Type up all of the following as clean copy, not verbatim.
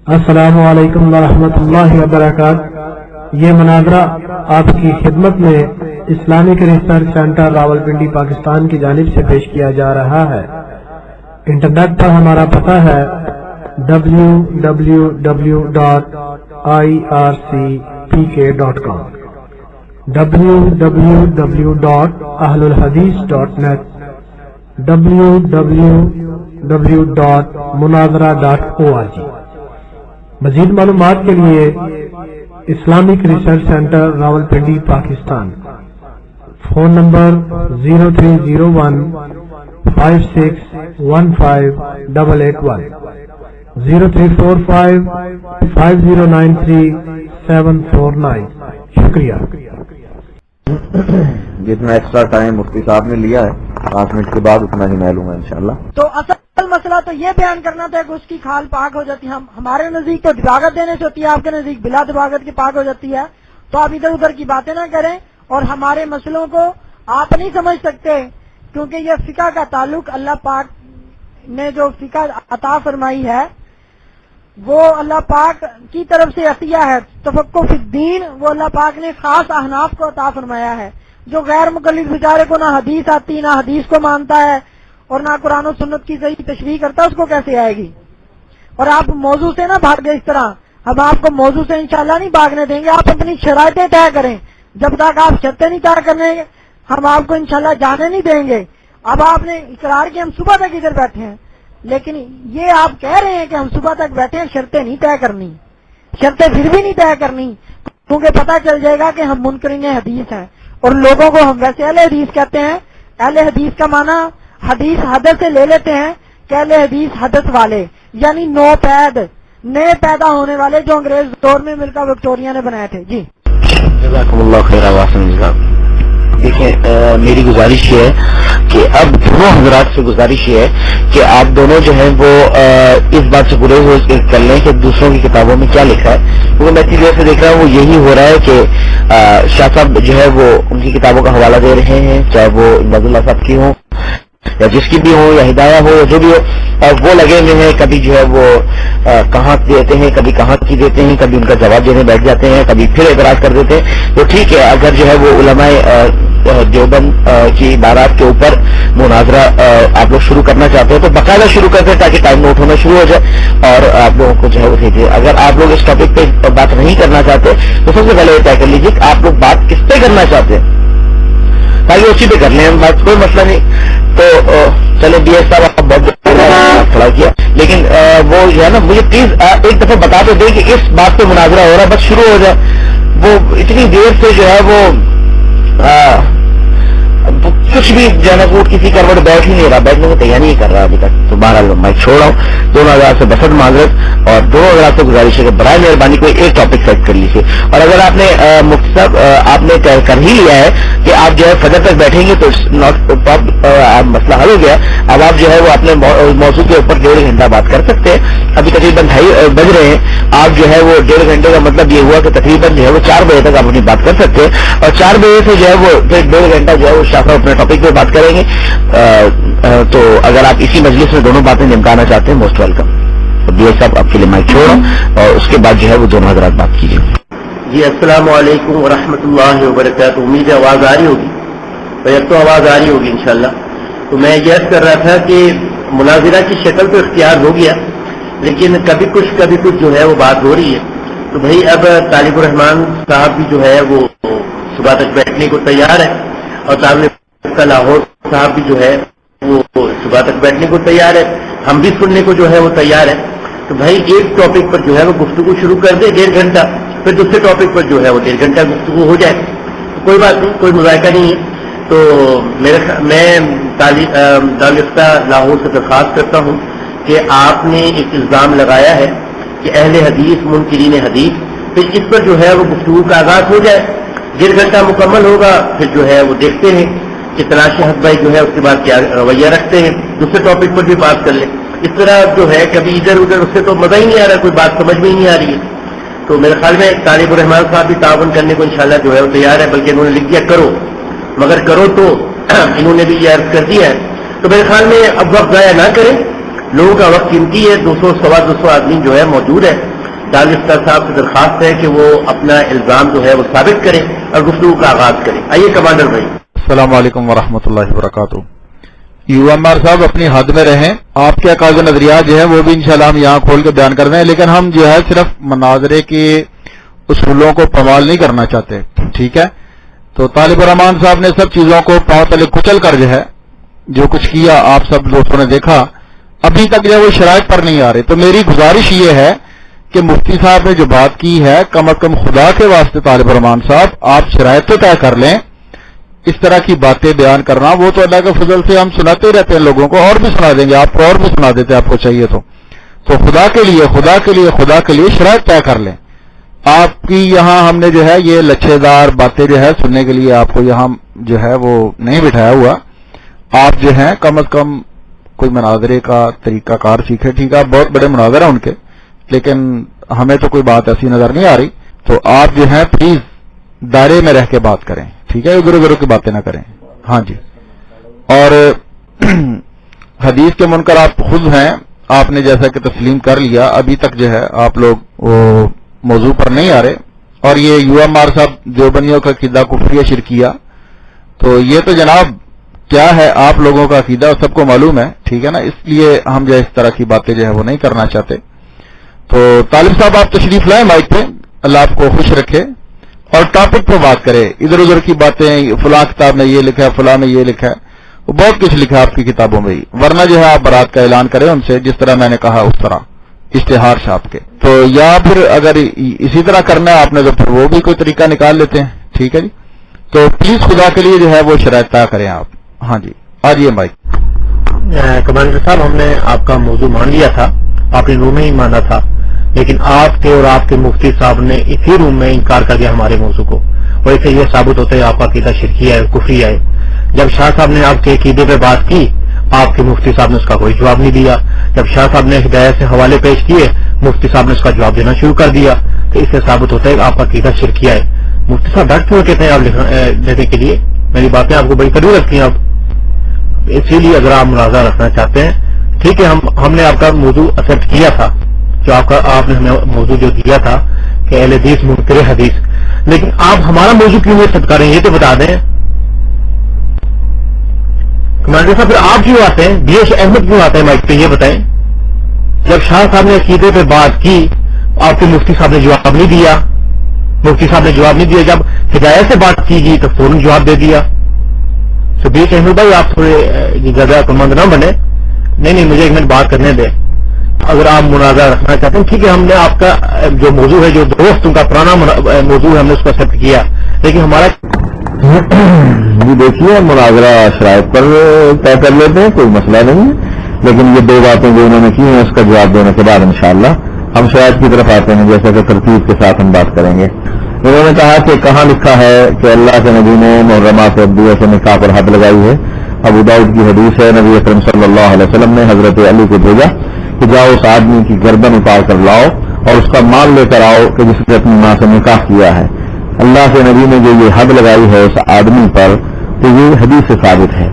السلام علیکم ورحمۃ اللہ وبرکاتہ۔ یہ مناظرہ آپ کی خدمت میں Islamic research centre Rawalpindi Pakistan کی جانب سے پیش کیا جا رہا ہے۔ انٹرنیٹ پر ہمارا پتہ ہے www.ircpk.com www.ahlulhadith.net www.munazara.org۔ مزید معلومات کے لیے Islamic research centre Rawalpindi Pakistan, phone number 030156158881 03455093 شکریہ۔ جتنا ایکسٹرا ٹائم مفتی صاحب نے لیا ہے 5 منٹ کے بعد اتنا ہی میں لوں گا انشاءاللہ۔ تو اصل مسئلہ تو یہ بیان کرنا تھا کہ اس کی کھال پاک ہو جاتی ہے، ہمارے نزدیک تو دباغت دینے سے ہوتی ہے، آپ کے نزدیک بلا دباغت کے پاک ہو جاتی ہے۔ تو آپ ادھر ادھر کی باتیں نہ کریں اور ہمارے مسئلوں کو آپ نہیں سمجھ سکتے، کیونکہ یہ فقہ کا تعلق اللہ پاک نے جو فقہ عطا فرمائی ہے وہ اللہ پاک کی طرف سے عطیہ ہے۔ تفقہ فی الدین وہ اللہ پاک نے خاص احناف کو عطا فرمایا ہے۔ جو غیر مقلد بیچارے کو نہ حدیث آتی، نہ حدیث کو مانتا ہے اور نہ قرآن و سنت کی صحیح تشریح کرتا، اس کو کیسے آئے گی؟ اور آپ موضوع سے نہ بھاگ گئے اس طرح، ہم آپ کو موضوع سے انشاءاللہ نہیں بھاگنے دیں گے۔ آپ اپنی شرائطیں طے کریں، جب تک آپ شرطیں نہیں طے کرنے ہم آپ کو انشاءاللہ جانے نہیں دیں گے۔ اب آپ نے اقرار کیا ہم صبح تک ادھر بیٹھے ہیں، لیکن یہ آپ کہہ رہے ہیں کہ ہم صبح تک بیٹھے ہیں، شرطیں نہیں طے کرنی، شرطیں پھر بھی نہیں طے کرنی، کیونکہ پتہ چل جائے گا کہ ہم منکرین حدیث ہیں۔ اور لوگوں کو ہم ویسے اہل حدیث کہتے ہیں، اہل حدیث کا معنی حدیث حدث سے لے لیتے ہیں کہ اہل حدیث حدث والے، یعنی نو پید، نئے پیدا ہونے والے، جو انگریز دور میں ملکہ وکٹوریہ نے بنائے تھے۔ جی جزاکم اللہ خیر واسم جزاک۔ دیکھیں میری گزارش یہ ہے کہ اب دونوں حضرات سے گزارش یہ ہے کہ آپ دونوں جو ہیں وہ اس بات سے پورے ہوئے کر لیں کہ دوسروں کی کتابوں میں کیا لکھا ہے، کیونکہ میں اتنی دیر سے دیکھ رہا ہوں وہ یہی ہو رہا ہے کہ شاہ صاحب جو ہے وہ ان کی کتابوں کا حوالہ دے رہے ہیں، چاہے وہ نواز اللہ صاحب کی ہوں یا جس کی بھی ہو یا ہدایہ ہو یا جو بھی ہو، اور وہ لگے ہوئے ہیں کبھی جو ہے وہ کہاں دیتے ہیں، کبھی کہاں کی دیتے ہیں، کبھی ان کا جواب دینے بیٹھ جاتے ہیں، کبھی پھر اعتراض کر دیتے ہیں۔ تو ٹھیک ہے، اگر جو ہے وہ علماء دیوبند کی عبارات کے اوپر مناظرہ آپ لوگ شروع کرنا چاہتے ہیں تو باقاعدہ شروع کرتے ہیں تاکہ ٹائم نوٹ ہونا شروع ہو جائے اور آپ لوگوں کو جو ہے وہ دیجیے۔ اگر آپ لوگ اس ٹاپک پہ بات نہیں کرنا چاہتے تو سب سے پہلے یہ طے کر لیجیے کہ آپ لوگ بات کس پہ کرنا چاہتے ہیں تاکہ اسی پہ کر لیں ہم بات، کوئی مسئلہ نہیں۔ تو چلے بی ایس صاحب آپ بہت کھڑا کیا، لیکن وہ جو ہے نا مجھے پلیز ایک دفعہ بتا تو دیں کہ اس بات پہ مناظرہ ہو رہا ہے، بس شروع ہو جائے۔ وہ اتنی دیر سے جو ہے وہ کچھ بھی جو ہے نا کوٹ کسی کروٹ بیٹھ ہی نہیں رہا، بیٹھنے کی تیاری نہیں کر رہا ابھی تک۔ تو بہرحال میں چھوڑ رہا ہوں، دونوں حضرات سے بسط معذرت، اور دونوں حضرات سے گزارش ہے کہ برائے مہربانی کوئی ایک ٹاپک سیٹ کر لیجیے۔ اور اگر آپ نے مفتی صاحب آپ نے طے کر ہی لیا ہے کہ آپ جو ہے فجر تک بیٹھیں گے تو مسئلہ حل ہو گیا۔ اب آپ جو ہے وہ اپنے موضوع کے اوپر 1.5 گھنٹہ بات کر سکتے ہیں۔ ابھی تقریباً 2:30 بج رہے ہیں، آپ جو ہے وہ 1.5 گھنٹے کا مطلب یہ ہوا کہ تقریباً جو ہے وہ 4 بجے تک آپ اپنی بات کر سکتے ہیں، اور 4 بجے سے جو ہے وہ پھر 1.5 گھنٹہ جو ہے وہ شاہ صاحب اپنے ٹاپک پہ بات کریں گے۔ تو اگر آپ اسی مجلس میں دونوں باتیں نمٹانا چاہتے ہیں موسٹ ویلکم۔ بی ایس صاحب آپ کے لیے مائک چھوڑا اور اس کے بعد جو ہے وہ دونوں حضرات بات کیجیے۔ جی السلام علیکم ورحمۃ اللہ وبرکاتہ۔ امید ہے آواز آ رہی ہوگی، تو اب تو آواز آ رہی ہوگی انشاءاللہ۔ تو میں یہ عرض کر رہا تھا کہ مناظرہ کی شکل تو اختیار ہو گیا، لیکن کبھی کچھ جو ہے وہ بات ہو رہی ہے۔ تو بھائی اب طالب الرحمان صاحب بھی جو ہے وہ صبح تک بیٹھنے کو تیار ہے، اور طالب لاہور صاحب بھی جو ہے وہ صبح تک بیٹھنے کو تیار ہے، ہم بھی سننے کو جو ہے وہ تیار ہے۔ تو بھائی ایک ٹاپک پر جو ہے وہ گفتگو شروع کر دے 1.5 گھنٹہ، پھر دوسرے ٹاپک پر جو ہے وہ 1.5 گھنٹہ گفتگو ہو جائے، تو کوئی بات نہیں، کوئی مذائقہ نہیں ہے۔ تو میں دارالفتہ لاہور سے درخواست کرتا ہوں کہ آپ نے ایک الزام لگایا ہے کہ اہل حدیث منکرین حدیث، پھر اس پر جو ہے وہ گفتگو کا آغاز ہو جائے، 1.5 گھنٹہ مکمل ہوگا، پھر جو ہے وہ دیکھتے ہیں کہ تلاش حق بھائی جو ہے اس کے بعد کیا رویہ رکھتے ہیں، دوسرے ٹاپک پر بھی بات کر لیں۔ اس طرح جو ہے کبھی ادھر ادھر اس سے تو مزہ ہی نہیں آ رہا، کوئی بات سمجھ میں ہی نہیں آ رہی ہے۔ تو میرے خیال میں طالب الرحمان صاحب بھی تعاون کرنے کو انشاءاللہ جو ہے وہ تیار ہے، بلکہ انہوں نے لکھ دیا کرو، مگر کرو تو انہوں نے بھی یہ عرض کر دیا ہے۔ تو میرے خیال میں اب وقت ضائع نہ کریں، لوگوں کا وقت قیمتی ہے، 200 سوا 200 آدمی جو ہے موجود ہے، طالب افطار صاحب سے درخواست ہے کہ وہ اپنا الزام جو ہے وہ ثابت کریں اور گفتگو کا آغاز کریں. آئیے کمانڈر بھائی. السلام علیکم ورحمۃ اللہ وبرکاتہ. یو ایم آر صاحب اپنی حد میں رہیں. آپ کے عقائد و نظریات جو ہے وہ بھی انشاءاللہ ہم یہاں کھول کے بیان کر رہے ہیں، لیکن ہم جو ہے صرف مناظرے کے اصولوں کو پامال نہیں کرنا چاہتے. ٹھیک ہے؟ تو طالب الرحمان صاحب نے سب چیزوں کو پاؤں تلے کچل کر جو کچھ کیا آپ سب دوستوں نے دیکھا، ابھی تک جو وہ شرائط پر نہیں آ رہے. تو میری گزارش یہ ہے کہ مفتی صاحب نے جو بات کی ہے، کم از کم خدا کے واسطے طالب الرحمان صاحب آپ شرائط تو طے کر لیں. اس طرح کی باتیں بیان کرنا وہ تو اللہ کے فضل سے ہم سناتے رہتے ہیں لوگوں کو، اور بھی سنا دیں گے آپ کو، اور بھی سنا دیتے آپ کو چاہیے تو خدا کے لیے شرائط طے کر لیں. آپ کی یہاں ہم نے جو ہے یہ لچھے دار باتیں جو ہے سننے کے لیے آپ کو یہاں جو ہے وہ نہیں بٹھایا ہوا. آپ جو ہیں کم از کم کوئی مناظرے کا طریقہ کار سیکھے. ٹھیک ہے؟ بہت بڑے مناظر ہیں ان کے، لیکن ہمیں تو کوئی بات ایسی نظر نہیں آ رہی. تو آپ جو ہیں پلیز دائرے میں رہ کے بات کریں. ٹھیک ہے؟ ادھر ادھر کی باتیں نہ کریں. ہاں جی. اور حدیث کے منکر آپ خود ہیں، آپ نے جیسا کہ تسلیم کر لیا، ابھی تک جو ہے آپ لوگ وہ موضوع پر نہیں آ رہے. اور یہ یو ایم آر صاحب دیوبندیوں کا عقیدہ کفریہ شرکیہ، تو یہ تو جناب کیا ہے آپ لوگوں کا عقیدہ سب کو معلوم ہے. ٹھیک ہے نا؟ اس لیے ہم جو اس طرح کی باتیں جو ہے وہ نہیں کرنا چاہتے. تو طالب صاحب آپ تشریف لائیں مائک پہ، اللہ آپ کو خوش رکھے، اور ٹاپک پہ بات کرے. ادھر ادھر کی باتیں فلاں کتاب میں یہ لکھا ہے، فلاں میں یہ لکھا ہے، وہ بہت کچھ لکھا ہے آپ کی کتابوں میں ہی. ورنہ جو ہے آپ برات کا اعلان کریں ان سے، جس طرح میں نے کہا اس طرح اشتہار چھاپ کے. تو یا پھر اگر اسی طرح کرنا ہے آپ نے تو پھر وہ بھی کوئی طریقہ نکال لیتے ہیں. ٹھیک ہے جی؟ تو پلیز خدا کے لیے جو ہے وہ شرائط طے کریں آپ. ہاں جی آجیے مائک. کمانڈر صاحب ہم نے آپ کا موضوع مان لیا تھا، آپ نے روم میں ہی مانا تھا، لیکن آپ کے اور آپ کے مفتی صاحب نے اسی روم میں انکار کر دیا ہمارے موضوع کو. ویسے یہ ثابت ہوتا ہے آپ کا عقیدہ شرکیہ ہے، کفریہ ہے. جب شاہ صاحب نے آپ کے عقیدے پہ بات کی، آپ کے مفتی صاحب نے اس کا کوئی جواب نہیں دیا. جب شاہ صاحب نے ہدایت سے حوالے پیش کیے، مفتی صاحب نے اس کا جواب دینا شروع کر دیا. تو اس سے ثابت ہوتا ہے کہ آپ کا عقیدہ شرکیہ ہے. مفتی صاحب ڈٹ کیوں کہتے ہیں آپ لینے کے لیے؟ میری باتیں آپ کو بڑی قریب رکھتی ہیں آپ، اسی لیے اگر آپ مناظرہ رکھنا چاہتے ہیں ٹھیک ہے. ہم نے آپ کا موضوع ایکسپٹ کیا تھا، جو آپ نے ہمیں موضوع جو دیا تھا کہ اہل حدیث منکر حدیث، لیکن آپ ہمارا موضوع کیوں نہیں ایکسپٹ کر رہے ہیں یہ تو بتا دیں. کمانڈر صاحب پھر آپ کیوں آتے ہیں، بیش احمد کیوں آتے ہیں مائک پہ یہ بتائیں؟ جب شاہ صاحب نے عقیدے پہ بات کی آپ کے مفتی صاحب نے جواب نہیں دیا. مفتی صاحب نے جواب نہیں دیا. جب ہدایت سے بات کی گئی تو فوراً جواب دے دیا. بیش احمد بھائی آپ تھوڑے زیادہ کمند نہ بنے. نہیں مجھے ایک منٹ بات کرنے دیں. اگر آپ مناظرہ رکھنا چاہتے ہیں ٹھیک ہے. ہم نے آپ کا جو موضوع ہے، جو دوستوں کا پرانا موضوع ہے، ہم نے اس کو ایکسپٹ کیا، لیکن ہمارا جی دیکھیے مناظرہ شرائط پر طے کر لیتے ہیں، کوئی مسئلہ نہیں ہے. لیکن یہ دو باتیں جو انہوں نے کی ہیں اس کا جواب دینے کے بعد انشاءاللہ ہم شرائط کی طرف آتے ہیں، جیسا کہ ترتیب کے ساتھ ہم بات کریں گے. انہوں نے کہا کہ کہاں لکھا ہے کہ اللہ کے نبی نے محرمات عبدیہ سے نکاح پر حد لگائی ہے. ابو داؤد کی حدیث ہے، نبی اکرم صلی اللہ علیہ وسلم نے حضرت علی کو بھیجا کہ جاؤ اس آدمی کی گردن اتار کر لاؤ اور اس کا مال لے کر آؤ کہ جس نے اپنی ماں سے نکاح کیا ہے. اللہ کے نبی نے جو یہ حد لگائی ہے اس آدمی پر تو یہ حدیث سے ثابت ہے.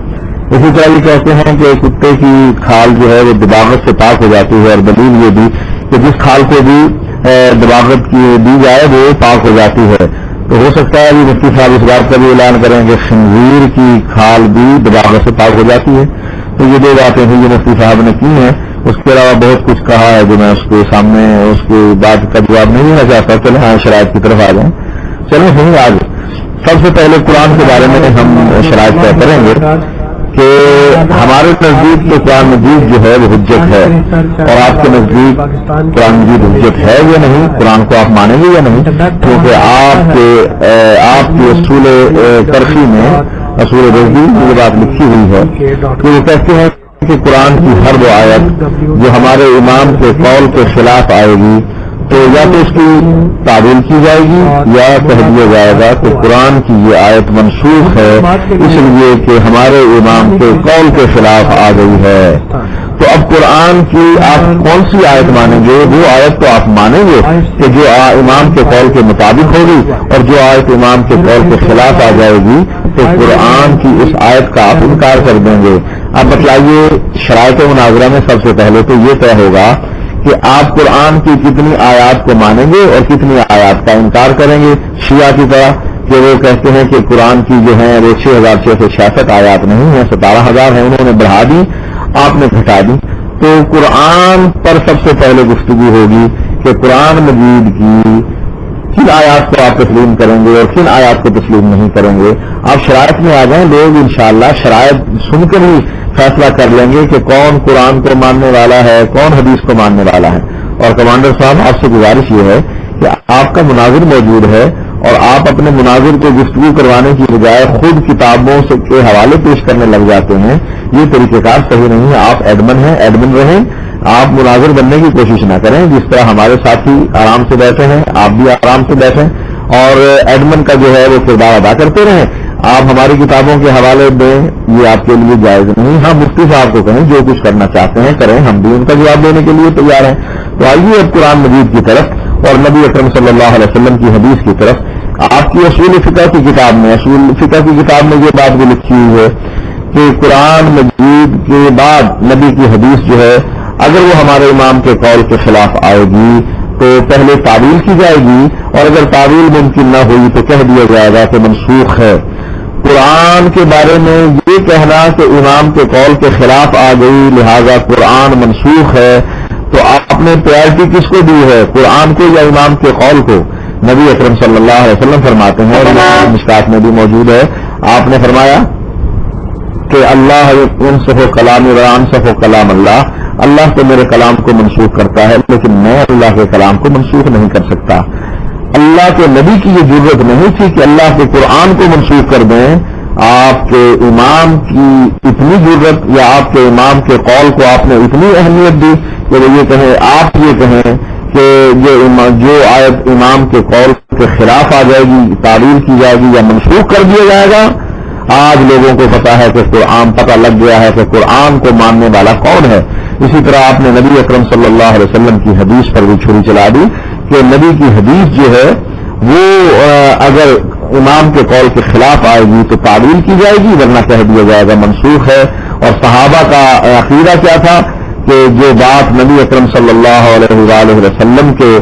اسی طرح یہ کہتے ہیں کہ کتے کی کھال جو ہے وہ دباغت سے پاک ہو جاتی ہے، اور دلیل یہ بھی کہ جس کھال کو بھی دباغت کی دی جائے وہ پاک ہو جاتی ہے. تو ہو سکتا ہے کہ مفتی صاحب اس بات کا بھی اعلان کریں کہ خنزیر کی کھال بھی دباغت سے پاک ہو جاتی ہے. تو یہ دو باتیں ہیں جو مفتی صاحب نے کی ہیں. اس کے علاوہ بہت کچھ کہا ہے جو میں اس کے سامنے اس کی بات کا جواب نہیں دینا چاہتا. چلیں ہاں شرائط کی طرف آ جائیں. چلیں صحیح آج سب سے پہلے قرآن کے بارے میں ہم شرائط طے کریں گے کہ ہمارے نزدیک تو قرآن مجید جو ہے وہ حجت ہے، اور آپ کے نزدیک قرآن مجید حجت ہے یا نہیں، قرآن کو آپ مانیں گے یا نہیں؟ کیونکہ آپ کے اصول ترقی میں اصول رضی یہ بات لکھی ہوئی ہے کہ وہ کہتے ہیں کہ قرآن کی ہر وہ آیت جو ہمارے امام کے قول کے خلاف آئے گی تو یا تو اس کی تعویل کی جائے گی یا کہہ دیا جائے گا کہ قرآن کی یہ آیت منسوخ ہے اس لیے کہ ہمارے امام کے قول کے خلاف آ گئی ہے. تو اب قرآن کی آپ کون سی آیت مانیں گے؟ وہ آیت تو آپ مانیں گے کہ جو امام کے قول کے مطابق ہوگی، اور جو آیت امام کے قول کے خلاف آ جائے گی تو قرآن کی اس آیت کا آپ انکار کر دیں گے. اب بتلائیے شرائط مناظرہ میں سب سے پہلے تو یہ طے ہوگا کہ آپ قرآن کی کتنی آیات کو مانیں گے اور کتنی آیات کا انکار کریں گے. شیعہ کی طرح کہ وہ کہتے ہیں کہ قرآن کی جو ہے وہ 6666 آیات نہیں ہیں، 17,000 ہیں، انہوں نے بڑھا دی، آپ نے گھٹا دی. تو قرآن پر سب سے پہلے گفتگو ہوگی کہ قرآن مجید کی کن آیات کو آپ تسلیم کریں گے اور کن آیات کو تسلیم نہیں کریں گے. آپ شرائط میں آ جائیں، لوگ انشاءاللہ شرائط سن کر ہی فیصلہ کر لیں گے کہ کون قرآن کو ماننے والا ہے، کون حدیث کو ماننے والا ہے. اور کمانڈر صاحب آپ سے گزارش یہ ہے کہ آپ کا مناظر موجود ہے اور آپ اپنے مناظر کو گفتگو کروانے کی بجائے خود کتابوں سے کے حوالے پیش کرنے لگ جاتے ہیں. یہ طریقہ کار صحیح نہیں ہے. آپ ایڈمن ہیں، ایڈمن رہیں، آپ مناظر بننے کی کوشش نہ کریں. جس طرح ہمارے ساتھی آرام سے بیٹھے ہیں آپ بھی آرام سے بیٹھیں اور ایڈمن کا جو ہے وہ کردار ادا کرتے رہیں. آپ ہماری کتابوں کے حوالے دیں، یہ آپ کے لیے جائز نہیں. ہاں مفتی صاحب کو کہیں جو کچھ کرنا چاہتے ہیں کریں، ہم بھی ان کا جواب دینے کے لیے تیار ہیں. تو آئیے اب قرآن مجید کی طرف اور نبی اکرم صلی اللہ علیہ وسلم کی حدیث کی طرف. آپ کی اصول فقہ کی کتاب میں یہ بات بھی لکھی ہوئی ہے کہ قرآن مجید کے بعد نبی کی حدیث جو ہے اگر وہ ہمارے امام کے قول کے خلاف آئے گی تو پہلے تعویل کی جائے گی اور اگر تعویل ممکن نہ ہوئی تو کہہ دیا جائے گا کہ منسوخ ہے. قرآن کے بارے میں یہ کہنا کہ امام کے قول کے خلاف آ گئی لہذا قرآن منسوخ ہے، تو آپ نے پریارٹی کس کو دی ہے، قرآن کو یا امام کے قول کو؟ نبی اکرم صلی اللہ علیہ وسلم فرماتے ہیں اور مشکات میں بھی موجود ہے، آپ نے فرمایا کہ اللہ ينسخ کلام وينسخ کلام اللہ تو میرے کلام کو منسوخ کرتا ہے لیکن میں اللہ کے کلام کو منسوخ نہیں کر سکتا. اللہ کے نبی کی یہ ضرورت نہیں تھی کہ اللہ کے قرآن کو منسوخ کر دیں. آپ کے امام کی اتنی ضرورت یا آپ کے امام کے قول کو آپ نے اتنی اہمیت دی کہ وہ یہ کہیں، آپ یہ کہیں کہ جو آیت امام کے قول کے خلاف آ جائے گی تعویل کی جائے گی یا منسوخ کر دیا جائے گا. آج لوگوں کو پتا ہے کہ قرآن پتہ لگ گیا ہے کہ قرآن کو ماننے والا کون ہے. اسی طرح آپ نے نبی اکرم صلی اللہ علیہ وسلم کی حدیث پر بھی چھری چلا دی کہ نبی کی حدیث جو ہے وہ اگر امام کے قول کے خلاف آئے گی تو تعویل کی جائے گی ورنہ کہہ دیا جائے گا منسوخ ہے. اور صحابہ کا عقیدہ کیا تھا کہ جو بات نبی اکرم صلی اللہ علیہ وسلم کے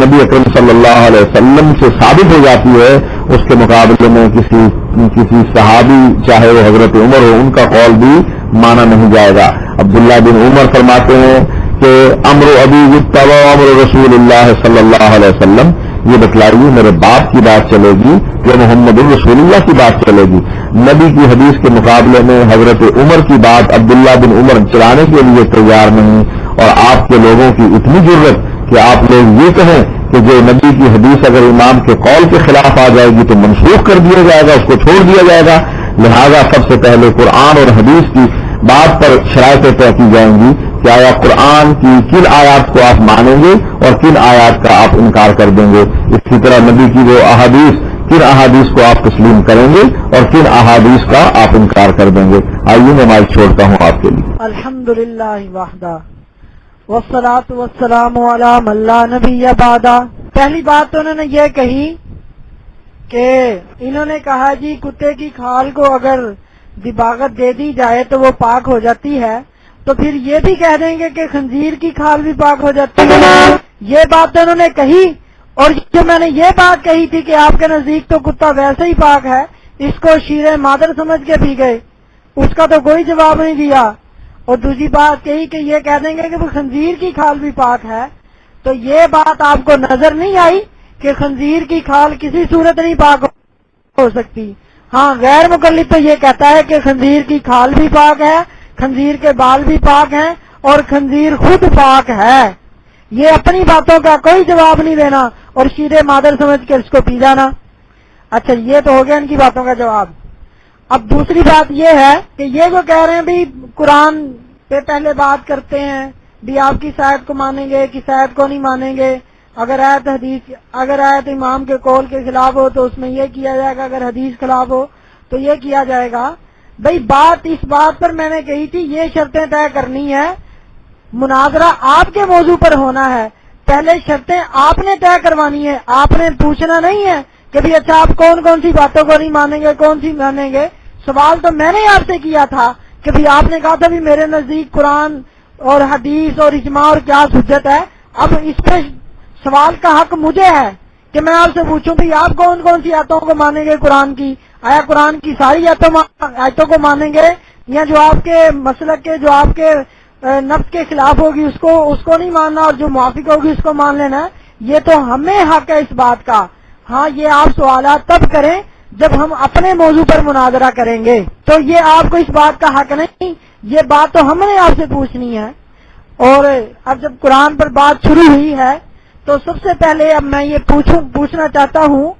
نبی اکرم صلی اللہ علیہ وسلم سے ثابت ہو جاتی ہے اس کے مقابلے میں کسی صحابی چاہے وہ حضرت عمر ہو ان کا قول بھی مانا نہیں جائے گا. عبداللہ بن عمر فرماتے ہیں کہ امر ابی یتبع امر رسول اللہ صلی اللہ علیہ وسلم، یہ بتلائیے میرے باپ کی بات چلے گی یا محمد رسول اللہ کی بات چلے گی. نبی کی حدیث کے مقابلے میں حضرت عمر کی بات عبداللہ بن عمر چلانے کے لیے تیار نہیں. اور آپ کے لوگوں کی اتنی ضرورت کہ آپ لوگ یہ کہیں کہ جو نبی کی حدیث اگر امام کے قول کے خلاف آ جائے گی تو منسوخ کر دیا جائے گا، اس کو چھوڑ دیا جائے گا. لہذا سب سے پہلے قرآن اور حدیث کی بات پر شرائطیں طے کی جائیں گی کہ آیا قرآن کی کن آیات کو آپ مانیں گے اور کن آیات کا آپ انکار کر دیں گے. اسی طرح نبی کی وہ احادیث، کن احادیث کو آپ تسلیم کریں گے اور کن احادیث کا آپ انکار کر دیں گے. آئیے میں مائک چھوڑتا ہوں آپ کے لیے. الحمدللہ وحدہ والصلاۃ والسلام علی من لا نبی بعدہ. پہلی بات تو انہوں نے یہ کہی کہ انہوں نے کہا جی کتے کی کھال کو اگر دباغت دے دی جائے تو وہ پاک ہو جاتی ہے، تو پھر یہ بھی کہہ دیں گے کہ خنزیر کی کھال بھی پاک ہو جاتی ہے. یہ بات تو انہوں نے کہی. اور جو میں نے یہ بات کہی تھی کہ آپ کے نزدیک تو کتا ویسے ہی پاک ہے، اس کو شیر مادر سمجھ کے پی گئے، اس کا تو کوئی جواب نہیں دیا. اور دوسری بات کہی کہ یہ کہہ دیں گے کہ وہ خنزیر کی کھال بھی پاک ہے. تو یہ بات آپ کو نظر نہیں آئی کہ خنزیر کی کھال کسی صورت نہیں پاک ہو سکتی. ہاں غیر مقلد تو یہ کہتا ہے کہ خنزیر کی کھال بھی پاک ہے، خنزیر کے بال بھی پاک ہیں اور خنزیر خود پاک ہے. یہ اپنی باتوں کا کوئی جواب نہیں دینا اور شیر مادر سمجھ کے اس کو پی جانا. اچھا یہ تو ہو گیا ان کی باتوں کا جواب. اب دوسری بات یہ ہے کہ یہ جو کہہ رہے ہیں بھی قرآن پہ پہلے بات کرتے ہیں بھی آپ کی شاید کو مانیں گے کہ شاید کو نہیں مانیں گے، اگر آیت امام کے قول کے خلاف ہو تو اس میں یہ کیا جائے گا، اگر حدیث خلاف ہو تو یہ کیا جائے گا. بھئی بات اس بات پر میں نے کہی تھی یہ شرطیں طے کرنی ہے، مناظرہ آپ کے موضوع پر ہونا ہے، پہلے شرطیں آپ نے طے کروانی ہے. آپ نے پوچھنا نہیں ہے کہ بھی اچھا آپ کون کون سی باتوں کو نہیں مانیں گے، کون سی مانیں گے. سوال تو میں نے آپ سے کیا تھا کہ بھی آپ نے کہا تھا بھی میرے نزدیک قرآن اور حدیث اور اجماع اور قیاس حجت ہے. اب اس پہ سوال کا حق مجھے ہے کہ میں آپ سے پوچھوں بھی آپ کون کون سی آیتوں کو مانیں گے قرآن کی؟ آیا قرآن کی ساری آیتوں کو مانیں گے، یا جو آپ کے مسلک کے، جو آپ کے نفس کے خلاف ہوگی اس کو نہیں ماننا، اور جو موافق ہوگی اس کو مان لینا ہے؟ یہ تو ہمیں حق ہے اس بات کا. ہاں یہ آپ سوالات تب کریں جب ہم اپنے موضوع پر مناظرہ کریں گے، تو یہ آپ کو اس بات کا حق نہیں. یہ بات تو ہم نے آپ سے پوچھنی ہے. اور اب جب قرآن پر بات شروع ہوئی ہے تو سب سے پہلے اب میں یہ پوچھنا چاہتا ہوں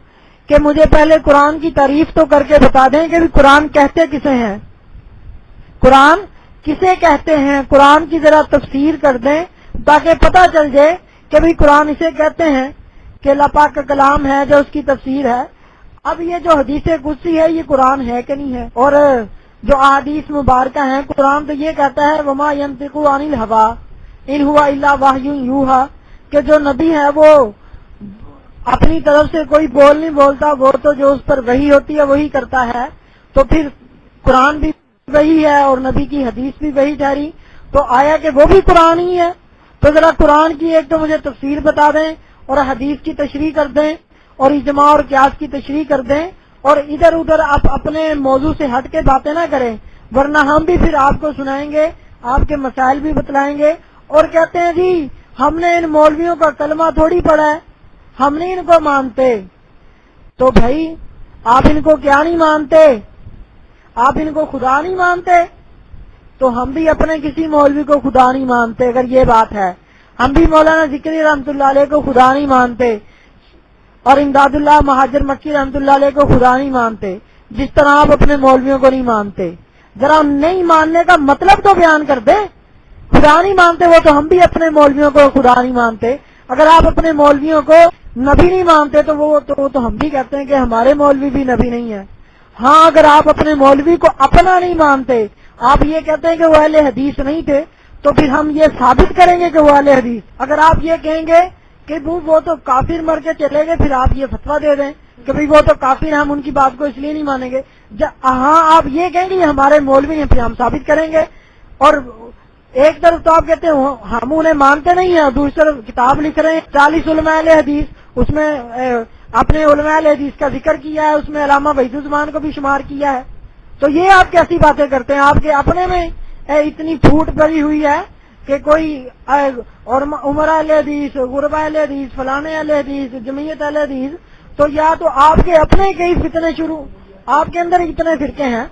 کہ مجھے پہلے قرآن کی تعریف تو کر کے بتا دیں کہ قرآن کہتے کسے ہیں، قرآن کسے کہتے ہیں. قرآن کی ذرا تفسیر کر دیں تاکہ پتہ چل جائے کہ بھئی قرآن اسے کہتے ہیں کہ اللہ پاک کا کلام ہے جو اس کی تفسیر ہے. اب یہ جو حدیث قدسی ہے یہ قرآن ہے کہ نہیں ہے؟ اور جو احادیث مبارکہ ہیں، قرآن تو یہ کہتا ہے وما ينطق عن الهوى ان هو الا وحی یوحى، کہ جو نبی ہے وہ اپنی طرف سے کوئی بول نہیں بولتا، وہ تو جو اس پر وحی ہوتی ہے وہی کرتا ہے. تو پھر قرآن بھی وہی ہے اور نبی کی حدیث بھی وہی ٹھہری، تو آیا کہ وہ بھی قرآن ہی ہے. تو ذرا قرآن کی ایک تو مجھے تفسیر بتا دیں اور حدیث کی تشریح کر دیں اور اجماع اور قیاس کی تشریح کر دیں، اور ادھر ادھر آپ اپنے موضوع سے ہٹ کے باتیں نہ کریں، ورنہ ہم بھی پھر آپ کو سنائیں گے، آپ کے مسائل بھی بتلائیں گے. اور کہتے ہیں جی ہم نے ان مولویوں کا کلمہ تھوڑی پڑھا ہے، ہم نہیں ان کو مانتے. تو بھائی آپ ان کو کیا نہیں مانتے؟ آپ ان کو خدا نہیں مانتے؟ تو ہم بھی اپنے کسی مولوی کو خدا نہیں مانتے. اگر یہ بات ہے، ہم بھی مولانا ذکری رحمۃ اللہ علیہ کو خدا نہیں مانتے اور امداد اللہ مہاجر مکی رحمۃ اللہ علیہ کو خدا نہیں مانتے، جس طرح آپ اپنے مولویوں کو نہیں مانتے. ذرا نہیں ماننے کا مطلب تو بیان کر دیں. خدا نہیں مانتے وہ تو ہم بھی اپنے مولویوں کو خدا نہیں مانتے. اگر آپ اپنے مولویوں کو نبی نہیں مانتے تو وہ ہم بھی کہتے ہیں کہ ہمارے مولوی بھی نبی نہیں ہے. ہاں اگر آپ اپنے مولوی کو اپنا نہیں مانتے، آپ یہ کہتے ہیں کہ وہ اہل حدیث نہیں تھے، تو پھر ہم یہ ثابت کریں گے کہ وہ اہل حدیث. اگر آپ یہ کہیں گے کہ وہ تو کافر مر کے چلے گئے، پھر آپ یہ فتویٰ دے دیں کہ بھئی وہ تو کافر ہیں، ہم ان کی بات کو اس لیے نہیں مانیں گے. ہاں آپ یہ کہیں گے یہ ہمارے مولوی ہیں، پھر ہم ثابت کریں گے. اور ایک طرف تو آپ کہتے ہیں ہم انہیں مانتے نہیں ہیں، دوسری طرف کتاب لکھ رہے ہیں 40 علماء اہل حدیث، اس میں اپنے علماء اہل حدیث کا ذکر کیا ہے، اس میں علامہ وحید الزمان کو بھی شمار کیا ہے. تو یہ آپ کیسی باتیں کرتے ہیں؟ آپ کے اپنے میں اتنی پھوٹ پڑی ہوئی ہے کہ کوئی عمر اہل حدیث، غربا اہل حدیث، فلانے اہل حدیث، جمعیت اہل حدیث. تو یا تو آپ کے اپنے کئی فتنے شروع، آپ کے اندر اتنے فرقے ہیں،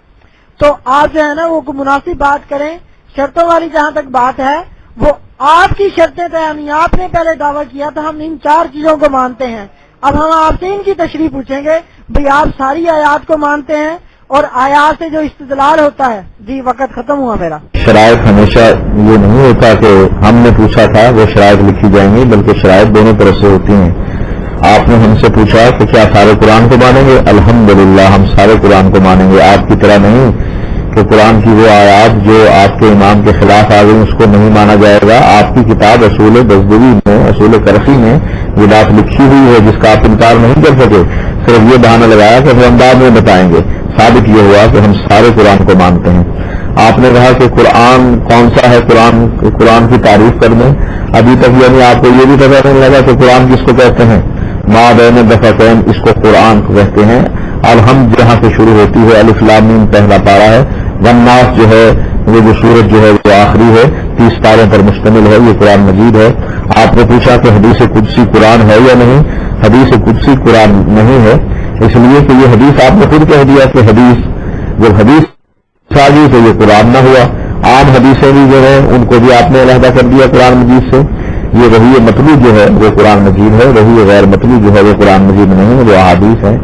تو آپ جو ہے نا وہ مناسب بات کریں. شرطوں والی جہاں تک بات ہے وہ آپ کی شرطیں طے نہیں. آپ نے پہلے دعویٰ کیا تھا ہم ان 4 چیزوں کو مانتے ہیں. اب ہم آپ سے ان کی تشریح پوچھیں گے بھئی آپ ساری آیات کو مانتے ہیں اور آیات سے جو استدلال ہوتا ہے. جی وقت ختم ہوا میرا. شرائط ہمیشہ یہ نہیں ہوتا کہ ہم نے پوچھا تھا وہ شرائط لکھی جائیں گی، بلکہ شرائط دونوں طرف سے ہوتی ہیں. آپ نے ہم سے پوچھا کہ کیا سارے قرآن کو مانیں گے؟ الحمدللہ ہم سارے قرآن کو مانیں گے. آپ کی طرح نہیں کہ قرآن کی وہ آیات جو آپ کے امام کے خلاف آ گئی اس کو نہیں مانا جائے گا. آپ کی کتاب اصول دزدوی میں، اصول کرخی میں یہ بات لکھی ہوئی ہے جس کا آپ انکار نہیں کر سکے. صرف یہ بہانہ لگایا کہ ہم بعد میں بتائیں گے. ثابت یہ ہوا کہ ہم سارے قرآن کو مانتے ہیں. آپ نے کہا کہ قرآن کون سا ہے، قرآن کی تعریف کر دیں. ابھی تک یعنی آپ کو یہ بھی پتہ نہیں لگا کہ قرآن کس کو کہتے ہیں. ما بین دفتین اس کو قرآن کو کہتے ہیں. الحمد جہاں سے شروع ہوتی ہے، الف لام میم پہلا پارا ہے. والناس جو ہے وہ جو سورج جو ہے وہ آخری ہے، 30 پاروں پر مشتمل ہے. یہ قرآن مجید ہے. آپ نے پوچھا کہ حدیث قدسی قرآن ہے یا نہیں. حدیث قدسی قرآن نہیں ہے، اس لیے کہ یہ حدیث آپ نے خود کہہ دیا کہ جب حدیث سازی تو یہ قرآن نہ ہوا. عام حدیثیں بھی جو ہیں ان کو بھی آپ نے علیحدہ کر دیا قرآن مجید سے. یہ وہی مطلوب جو ہے وہ قرآن مجید ہے، وہی غیر مطلوب جو ہے وہ قرآن مجید نہیں ہے، وہ احادیث ہے.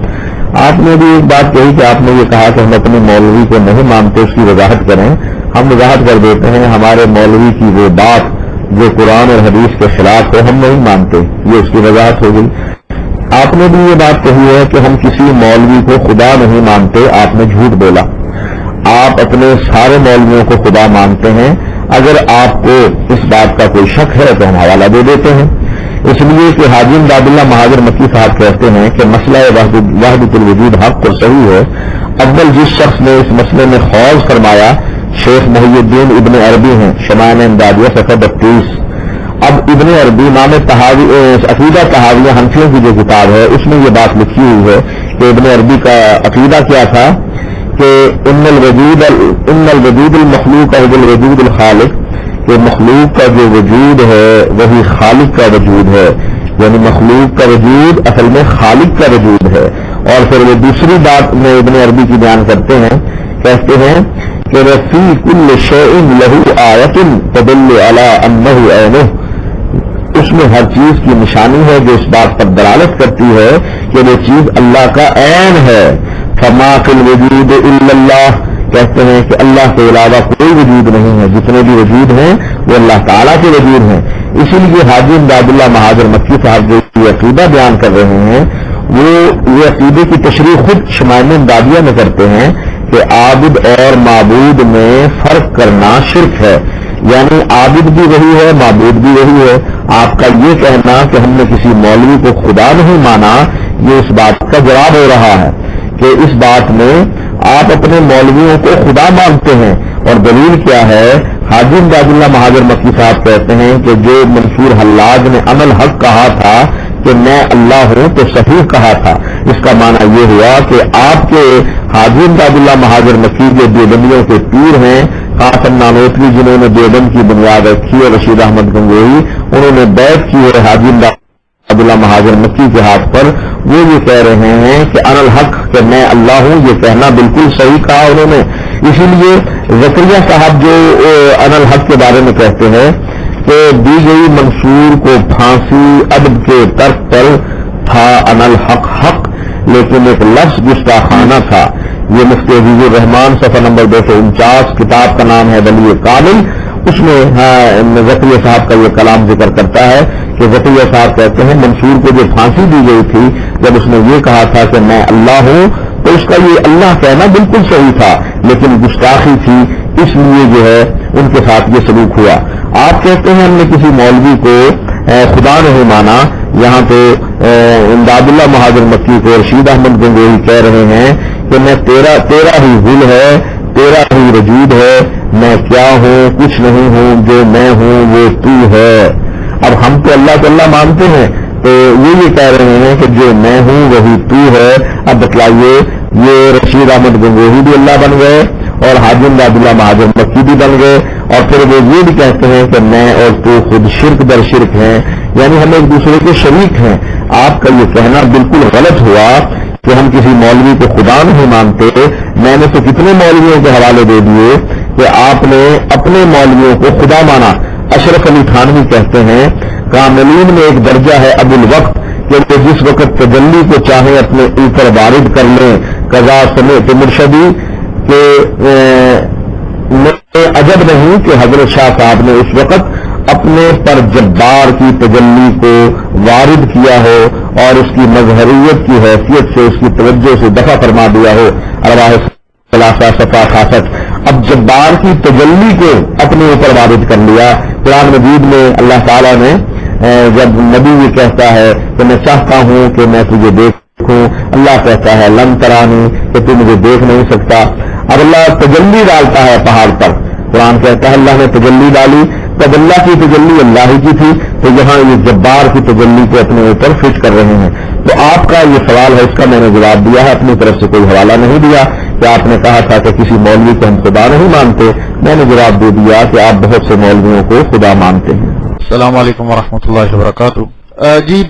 آپ نے بھی ایک بات کہی کہ آپ نے یہ کہا کہ ہم اپنے مولوی کو نہیں مانتے، اس کی وضاحت کریں. ہم وضاحت کر دیتے ہیں. ہمارے مولوی کی وہ بات جو قرآن اور حدیث کے خلاف ہے ہم نہیں مانتے، یہ اس کی وضاحت ہو گئی. آپ نے بھی یہ بات کہی ہے کہ ہم کسی مولوی کو خدا نہیں مانتے. آپ نے جھوٹ بولا. آپ اپنے سارے مولویوں کو خدا مانتے ہیں. اگر آپ کو اس بات کا کوئی شک ہے تو ہم حوالہ دے دیتے ہیں. اس لیے کہ حاجی امداد اللہ مہاجر مکی صاحب کہتے ہیں کہ مسئلہ وحدت الوجود حق اور صحیح ہے. اول جس شخص نے اس مسئلے میں خوض فرمایا شیخ محی الدین ابن عربی ہیں، شمائل امدادیہ صفحہ 32۔ اب ابن عربی نام عقیدہ طحاویہ حنفیوں کی جو کتاب ہے اس میں یہ بات لکھی ہوئی ہے کہ ابن عربی کا عقیدہ کیا تھا کہ ان الوجود المخلوق هو الوجود الخالق، کہ مخلوق کا جو وجود ہے وہی خالق کا وجود ہے، یعنی مخلوق کا وجود اصل میں خالق کا وجود ہے۔ اور پھر وہ دوسری بات میں ابن عربی کی بیان کرتے ہیں، کہتے ہیں کہ فی کل شیء لہ آیۃ تدل علی انہ عینہ، اس میں ہر چیز کی نشانی ہے جو اس بات پر دلالت کرتی ہے کہ وہ چیز اللہ کا عین ہے۔ فما فی الوجود الا اللہ، کہتے ہیں کہ اللہ کے علاوہ کوئی وجود نہیں ہے، جتنے بھی وجود ہیں وہ اللہ تعالیٰ کے وجود ہیں۔ اسی لیے حاجی امداد اللہ مہاجر مکی صاحب جو یہ عقیدہ بیان کر رہے ہیں وہ یہ عقیدے کی تشریح خود شمائل امدادیہ میں کرتے ہیں کہ عابد اور معبود میں فرق کرنا شرک ہے، یعنی عابد بھی وہی ہے معبود بھی وہی ہے۔ آپ کا یہ کہنا کہ ہم نے کسی مولوی کو خدا نہیں مانا، یہ اس بات کا جواب ہو رہا ہے کہ اس بات میں آپ اپنے مولویوں کو خدا مانتے ہیں، اور دلیل کیا ہے؟ حاجی امداد اللہ مہاجر مکی صاحب کہتے ہیں کہ جو منصور حلاج نے انل حق کہا تھا کہ میں اللہ ہوں تو صحیح کہا تھا، اس کا معنی یہ ہوا کہ آپ کے حاجی امداد اللہ مہاجر مکی جو دیوبندیوں کے پیر ہیں، قاسم نانوتوی جنہوں نے دیوبند کی بنیاد رکھی اور رشید احمد گنگوہی انہوں نے بیعت کی ہے حاجی امداد اللہ مہاجر مکی کے ہاتھ پر، وہ یہ کہہ رہے ہیں کہ ان الحق کہ میں اللہ ہوں، یہ کہنا بالکل صحیح کہا انہوں نے۔ اسی لیے زکریا صاحب جو ان الحق کے بارے میں کہتے ہیں کہ دی گئی منصور کو پھانسی ادب کے ترک پر تھا ان الحق حق، لیکن ایک لفظ گستاخانہ تھا۔ یہ مفتی عزیز الرحمان صفحہ نمبر 249، کتاب کا نام ہے ولی کامل، اس میں زکریا صاحب کا یہ کلام ذکر کرتا ہے کہ زکریا صاحب کہتے ہیں منصور کو جو پھانسی دی گئی تھی جب اس نے یہ کہا تھا کہ میں اللہ ہوں تو اس کا یہ اللہ کہنا بالکل صحیح تھا، لیکن گستاخی تھی، اس لیے جو ہے ان کے ساتھ یہ سلوک ہوا۔ آپ کہتے ہیں ہم نے کسی مولوی کو خدا نہیں مانا، یہاں پہ امداد اللہ مہاجر مکی کو رشید احمد گنگوہی کہہ رہے ہیں کہ میں تیرا ہی ذل ہے، تیرا ہی وجود ہے، میں کیا ہوں کچھ نہیں ہوں، جو میں ہوں وہ تو ہے۔ اب ہم تو اللہ کو اللہ مانتے ہیں، تو یہ کہہ رہے ہیں کہ جو میں ہوں وہی تو ہے۔ اب بتلائیے یہ رشید احمد گنگوہی بھی اللہ بن گئے اور حاجی امداد اللہ مہاجر مکی بھی بن گئے، اور پھر وہ یہ بھی کہتے ہیں کہ میں اور تو خود شرک در شرک ہیں، یعنی ہم ایک دوسرے کے شریک ہیں۔ آپ کا یہ کہنا بالکل غلط ہوا کہ ہم کسی مولوی کو خدا نہیں مانتے۔ میں نے تو کتنے مولویوں کے حوالے دے دیے کہ آپ نے اپنے مولویوں کو خدا مانا۔ اشرف علی تھانوی کہتے ہیں کاملین میں ایک درجہ ہے ابو الوقت کہ وہ جس وقت تجلی کو چاہیں اپنے اوپر وارد کر لیں، قضا سمیت مرشدی کہ عجب نہیں کہ حضرت شاہ صاحب نے اس وقت اپنے پر جبار کی تجلی کو وارد کیا ہو اور اس کی مظہریت کی حیثیت سے اس کی توجہ سے دفع فرما دیا ہو۔ ارواح خلاصہ صفحہ 68۔ اب جبار کی تجلی کو اپنے اوپر وارد کر لیا۔ قرآن مجید میں اللہ تعالیٰ نے جب نبی یہ کہتا ہے کہ میں چاہتا ہوں کہ میں تجھے دیکھوں، اللہ کہتا ہے لن ترانی کہ تو مجھے دیکھ نہیں سکتا۔ اب اللہ تجلی ڈالتا ہے پہاڑ پر، قرآن کہتا ہے اللہ نے تجلی ڈالی، تب اللہ کی تجلی اللہ ہی کی تھی، تو یہاں یہ جبار کی تجلی کو اپنے اوپر فٹ کر رہے ہیں۔ تو آپ کا یہ سوال ہے، اس کا میں نے جواب دیا ہے، اپنی طرف سے کوئی حوالہ نہیں دیا کہ آپ نے کہا تھا کہ کسی مولوی کو ہم خدا نہیں مانتے، میں نے جواب دے دیا کہ آپ بہت سے مولویوں کو خدا مانتے ہیں۔ السلام علیکم ورحمۃ اللہ وبرکاتہ۔ جی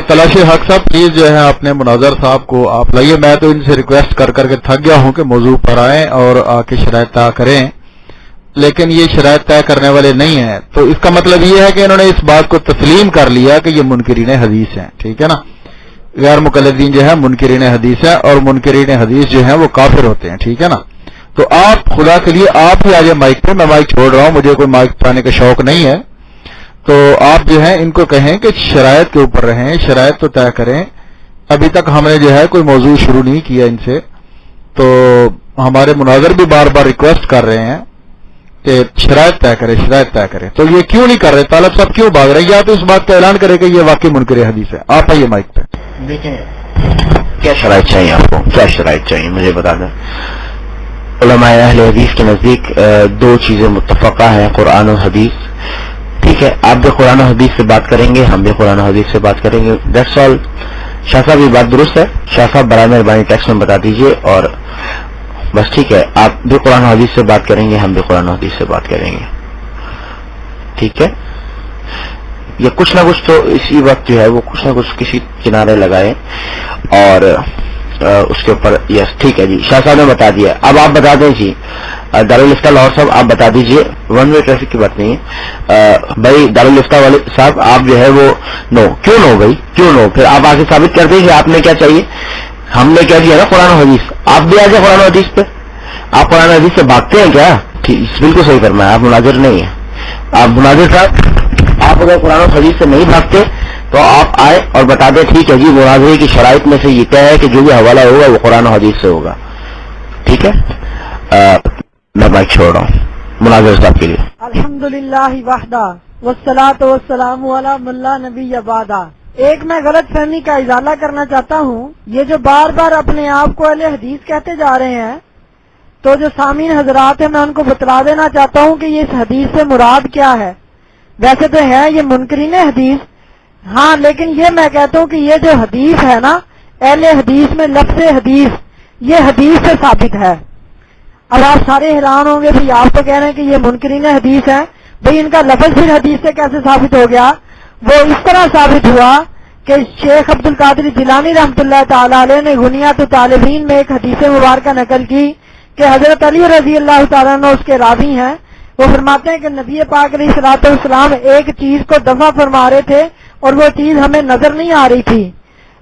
تلاش حق صاحب پلیز جو ہے اپنے مناظر صاحب کو آپ لائیے، میں تو ان سے ریکویسٹ کر کے تھک گیا ہوں کہ موضوع پر آئیں اور آ کے شرائط طے کریں، لیکن یہ شرائط طے کرنے والے نہیں ہیں، تو اس کا مطلب یہ ہے کہ انہوں نے اس بات کو تسلیم کر لیا کہ یہ منکرین حدیث ہیں، ٹھیک ہے نا۔ غیر مقلدین جو ہے منکرین حدیث ہیں اور منکرین حدیث جو ہیں وہ کافر ہوتے ہیں، ٹھیک ہے نا۔ تو آپ خدا کے لیے آپ ہی آ جائیں مائک پہ، میں مائک چھوڑ رہا ہوں، مجھے کوئی مائک پانے کا شوق نہیں ہے، تو آپ جو ہے ان کو کہیں کہ شرائط کے اوپر رہیں، شرائط تو طے کریں۔ ابھی تک ہم نے جو ہے کوئی موضوع شروع نہیں کیا ان سے، تو ہمارے مناظر بھی بار بار ریکویسٹ کر رہے ہیں کہ شرائط طے کرے، شرائط طے کرے، تو یہ کیوں نہیں کر رہے؟ طالب صاحب کیوں بھاگ رہے ہیں؟ یا تو اس بات کا اعلان کرے کہ یہ واقعی منکر حدیث ہے۔ آپ آئیے مائک پہ۔ دیکھیں کیا شرائط چاہیے آپ کو، کیا شرائط چاہیے مجھے بتا دیں۔ علماء اہل حدیث کے نزدیک دو چیزیں متفقہ ہیں، قرآن و حدیث. ٹھیک ہے، آپ بھی قرآن و حدیث سے بات کریں گے، ہم بھی قرآن و حدیث سے بات کریں گے. That's all. شاہ صاحب یہ بات درست ہے؟ شاہ صاحب برائے مہربانی ٹیکسٹ میں بتا دیجئے. اور بس ٹھیک ہے، آپ بھی قرآن و حدیث سے بات کریں گے، ہم بھی قرآن و حدیث سے بات کریں گے. ٹھیک ہے، یا کچھ نہ کچھ تو اسی وقت جو ہے وہ کچھ نہ کچھ کسی کنارے لگائے اور اس کے اوپر. یس ٹھیک ہے جی، شاہ صاحب نے بتا دیا. اب آپ بتا دیں جی دارالفتہ لاہور صاحب، آپ بتا دیجئے. ون وے ٹریفک کی بات نہیں ہے بھائی. دارالفتہ والے صاحب آپ جو ہے وہ نو کیوں نو بھائی، کیوں نو؟ پھر آپ آگے ثابت کر دیں کہ آپ نے کیا چاہیے. ہم نے کیا دیا نا قرآن و حدیث، آپ بھی آ جائیں قرآن و حدیث پہ. آپ قرآن و حدیث سے بھاگتے ہیں کیا؟ ٹھیک، بالکل صحیح فرمایا. آپ مناظر نہیں ہیں. آپ مناظر صاحب، آپ اگر قرآن و حدیث سے نہیں بھاگتے تو آپ آئے اور بتا دیں ٹھیک ہے جی مناظرے کی شرائط میں سے یہ کیا ہے کہ جو بھی حوالہ ہوگا وہ قرآن و حدیث سے ہوگا. ٹھیک ہے، میں مائک چھوڑ رہا ہوں مناظر صاحب کے لیے. الحمدللہ وحدہ والصلاۃ والسلام علی من لا نبی بعدہ. ایک میں غلط فہمی کا ازالہ کرنا چاہتا ہوں. یہ جو بار بار اپنے آپ کو اہل حدیث کہتے جا رہے ہیں، تو جو سامعین حضرات ہیں میں ان کو بتلا دینا چاہتا ہوں کہ یہ اس حدیث سے مراد کیا ہے. ویسے تو ہے یہ منکرین حدیث، ہاں، لیکن یہ میں کہتا ہوں کہ یہ جو حدیث ہے نا، اہل حدیث میں لفظ حدیث یہ حدیث سے ثابت ہے. اب آپ سارے حیران ہوں گے بھئی آپ تو کہہ رہے ہیں کہ یہ منکرین حدیث ہیں، بھئی ان کا لفظ پھر حدیث سے کیسے ثابت ہو گیا؟ وہ اس طرح ثابت ہوا کہ شیخ عبد القادر جیلانی رحمۃ اللہ تعالی علیہ نے غنیات الطالبین میں ایک حدیث مبارکہ نقل کی کہ حضرت علی رضی اللہ تعالیٰ عنہ اس کے راوی ہیں. وہ فرماتے ہیں کہ نبی پاک علیہ الصلوۃ والسلام ایک چیز کو دفع فرما رہے تھے اور وہ چیز ہمیں نظر نہیں آ رہی تھی.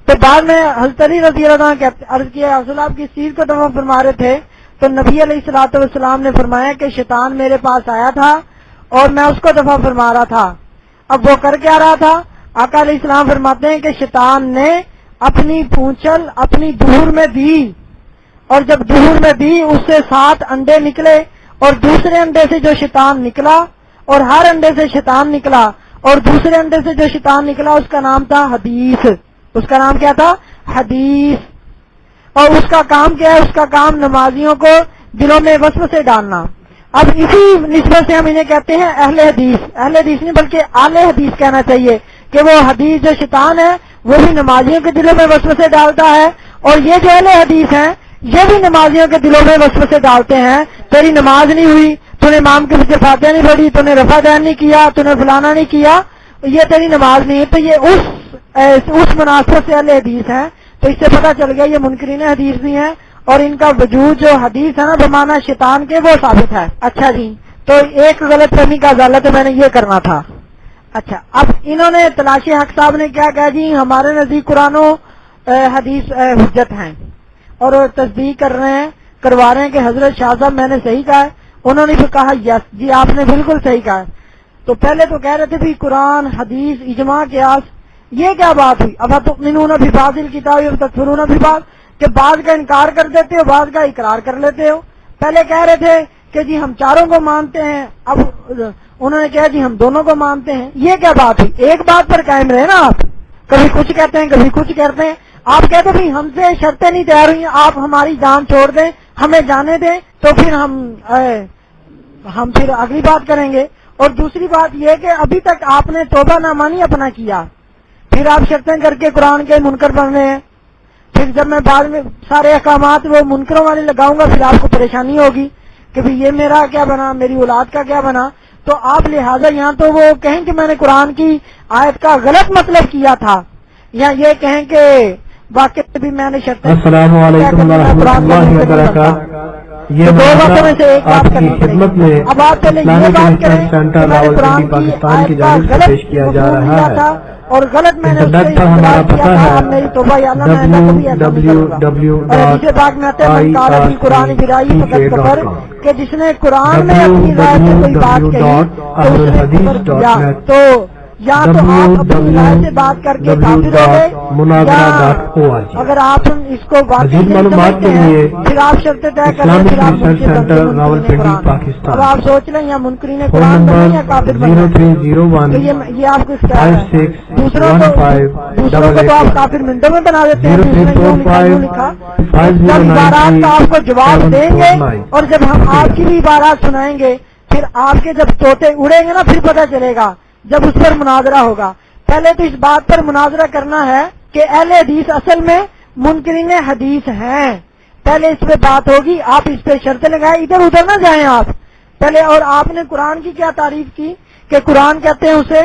تو بعد میں حضرت علی رضی اللہ عنہ عرض کیا حضور آپ کس چیز کو دفع فرما رہے تھے؟ تو نبی علیہ الصلوۃ والسلام نے فرمایا کہ شیطان میرے پاس آیا تھا اور میں اس کو دفع فرما رہا تھا. اب وہ کر کیا رہا تھا؟ آقا علیہ السلام فرماتے ہیں کہ شیطان نے اپنی پونچل اپنی دہر میں دی، اور جب دہر میں دی اس سے 7 انڈے نکلے، اور دوسرے انڈے سے جو شیطان نکلا، اور ہر انڈے سے شیطان نکلا، اور دوسرے انڈے سے جو شیطان نکلا اس کا نام تھا حدیث. اس کا نام کیا تھا؟ حدیث. اور اس کا کام کیا ہے؟ اس کا کام نمازیوں کو دلوں میں وسوسے ڈالنا. اب اسی نسبت سے ہم انہیں کہتے ہیں اہل حدیث. اہل حدیث نہیں بلکہ اعلی حدیث کہنا چاہیے کہ وہ حدیث جو شیطان ہے وہ بھی نمازیوں کے دلوں میں وسوسے ڈالتا ہے، اور یہ جو اہل حدیث ہیں یہ بھی نمازیوں کے دلوں میں وسوسے ڈالتے ہیں. تیری نماز نہیں ہوئی، تو نے امام کے پیچھے فاتحہ نہیں پڑھی، تو نے رفع دین نہیں کیا، تو نے فلانا نہیں کیا، یہ تیری نماز نہیں ہے. تو یہ اس مناسبت سے اہل حدیث ہیں. تو اس سے پتہ چل گیا یہ منکرین حدیث بھی ہیں، اور ان کا وجود جو حدیث ہے نا بمعنی شیطان کے، وہ ثابت ہے. اچھا جی، تو ایک غلط فہمی کا ازالہ تو میں نے یہ کرنا تھا. اچھا، اب انہوں نے تلاشی حق صاحب نے کیا کہا جی ہمارے نزدیک قرآن و حدیث حجت ہیں، اور تصدیق کر رہے ہیں، کروا رہے ہیں کہ حضرت شاہ صاحب میں نے صحیح کہا ہے. انہوں نے بھی کہا یس جی آپ نے بالکل صحیح کہا ہے. تو پہلے تو کہہ رہے تھے بھی قرآن حدیث اجماع قیاس، یہ کیا بات ہوئی؟ اب تؤمنون ببعض الکتاب وتکفرون ببعض، کہ بعض کا انکار کر دیتے ہو بعض کا اقرار کر لیتے ہو. پہلے کہہ رہے تھے کہ جی ہم چاروں کو مانتے ہیں، اب انہوں نے کہا جی ہم دونوں کو مانتے ہیں. یہ کیا بات ہوئی؟ ایک بات پر قائم رہے نا آپ، کبھی کچھ کہتے ہیں کبھی کچھ کہتے ہیں. آپ کہتے ہیں ہم سے شرطیں نہیں تیار ہوئی، آپ ہماری جان چھوڑ دیں، ہمیں جانے دیں، تو پھر ہم پھر اگلی بات کریں گے. اور دوسری بات یہ کہ ابھی تک آپ نے توبہ نامہ نہیں اپنا کیا، پھر آپ شرطیں کر کے قرآن کے منکر بن رہے ہیں. پھر جب میں بعد میں سارے احکامات وہ منکروں والے لگاؤں گا پھر آپ کو پریشانی ہوگی کہ بھی یہ میرا کیا بنا، میری اولاد کا کیا بنا. تو آپ لہٰذا یہاں تو وہ کہیں کہ میں نے قرآن کی آیت کا غلط مطلب کیا تھا، یا یہ کہیں کہ واقعی بھی میں نے شرطیں. السلام علیکم ورحمۃ اللہ وبرکاتہ. یہ دو باتوں میں سے ایک بات آپ کی کرنی خدمت پڑے میں گی. اب آپ پہلے یہ بات کریں سینٹر کہ میں نے راولپنڈی قرآن پاکستان کی کی آیت جانب کا سے پیش غلط کیا جا مفہوم رہا لیا ہے. تھا اور غلط میں نے اس انٹرنیٹ سے پر ہمارا اقرار کیا پتہ تھا. ہے اب میری توبہ یا اللہ میں ایسا کبھی ایسا نہیں کروں گا. اور حدیث پاک میں آتا ہے من قال فی قرآن برائی فقط کفر، کہ جس نے قرآن میں اپنی رائے سے کوئی بات کہی تو اس نے کفر کیا. تو یا تو آپ اپنی رائے سے بات کر کے کافر ہو گئے، www.munazara.org اگر آپ اس کو واقعی مزید معلومات کے لیے پھر آپ شرط طے کر لیں، پھر آپ اسلامک ریسرچ سینٹر راولپنڈی قرآن۔ پاکستان۔ اب آپ سوچ لیں یا منکرین فون قرآن بنیں یا نمبر کافر بنیں، تو 0301 یہ آپ کو اختیار ہے۔ 56 دوسروں کو 15 تو آپ کافر منٹوں میں بنا دیتے ہیں، دوسرے کیوں لکھا یوں لکھا۔ جب عبارات کا آپ کو جواب دیں گے اور جب ہم آپ کی بھی عبارات سنائیں گے، پھر آپ کے جب طوطے اڑیں گے نا، پھر پتہ چلے گا جب اس پر مناظرہ ہوگا۔ پہلے تو اس بات پر مناظرہ کرنا ہے کہ اہل حدیث اصل میں منکرین حدیث ہیں، پہلے اس پہ بات ہوگی۔ آپ اس پہ شرط لگائیں، ادھر ادھر نہ جائیں آپ پہلے۔ اور آپ نے قرآن کی کیا تعریف کی کہ قرآن کہتے ہیں اسے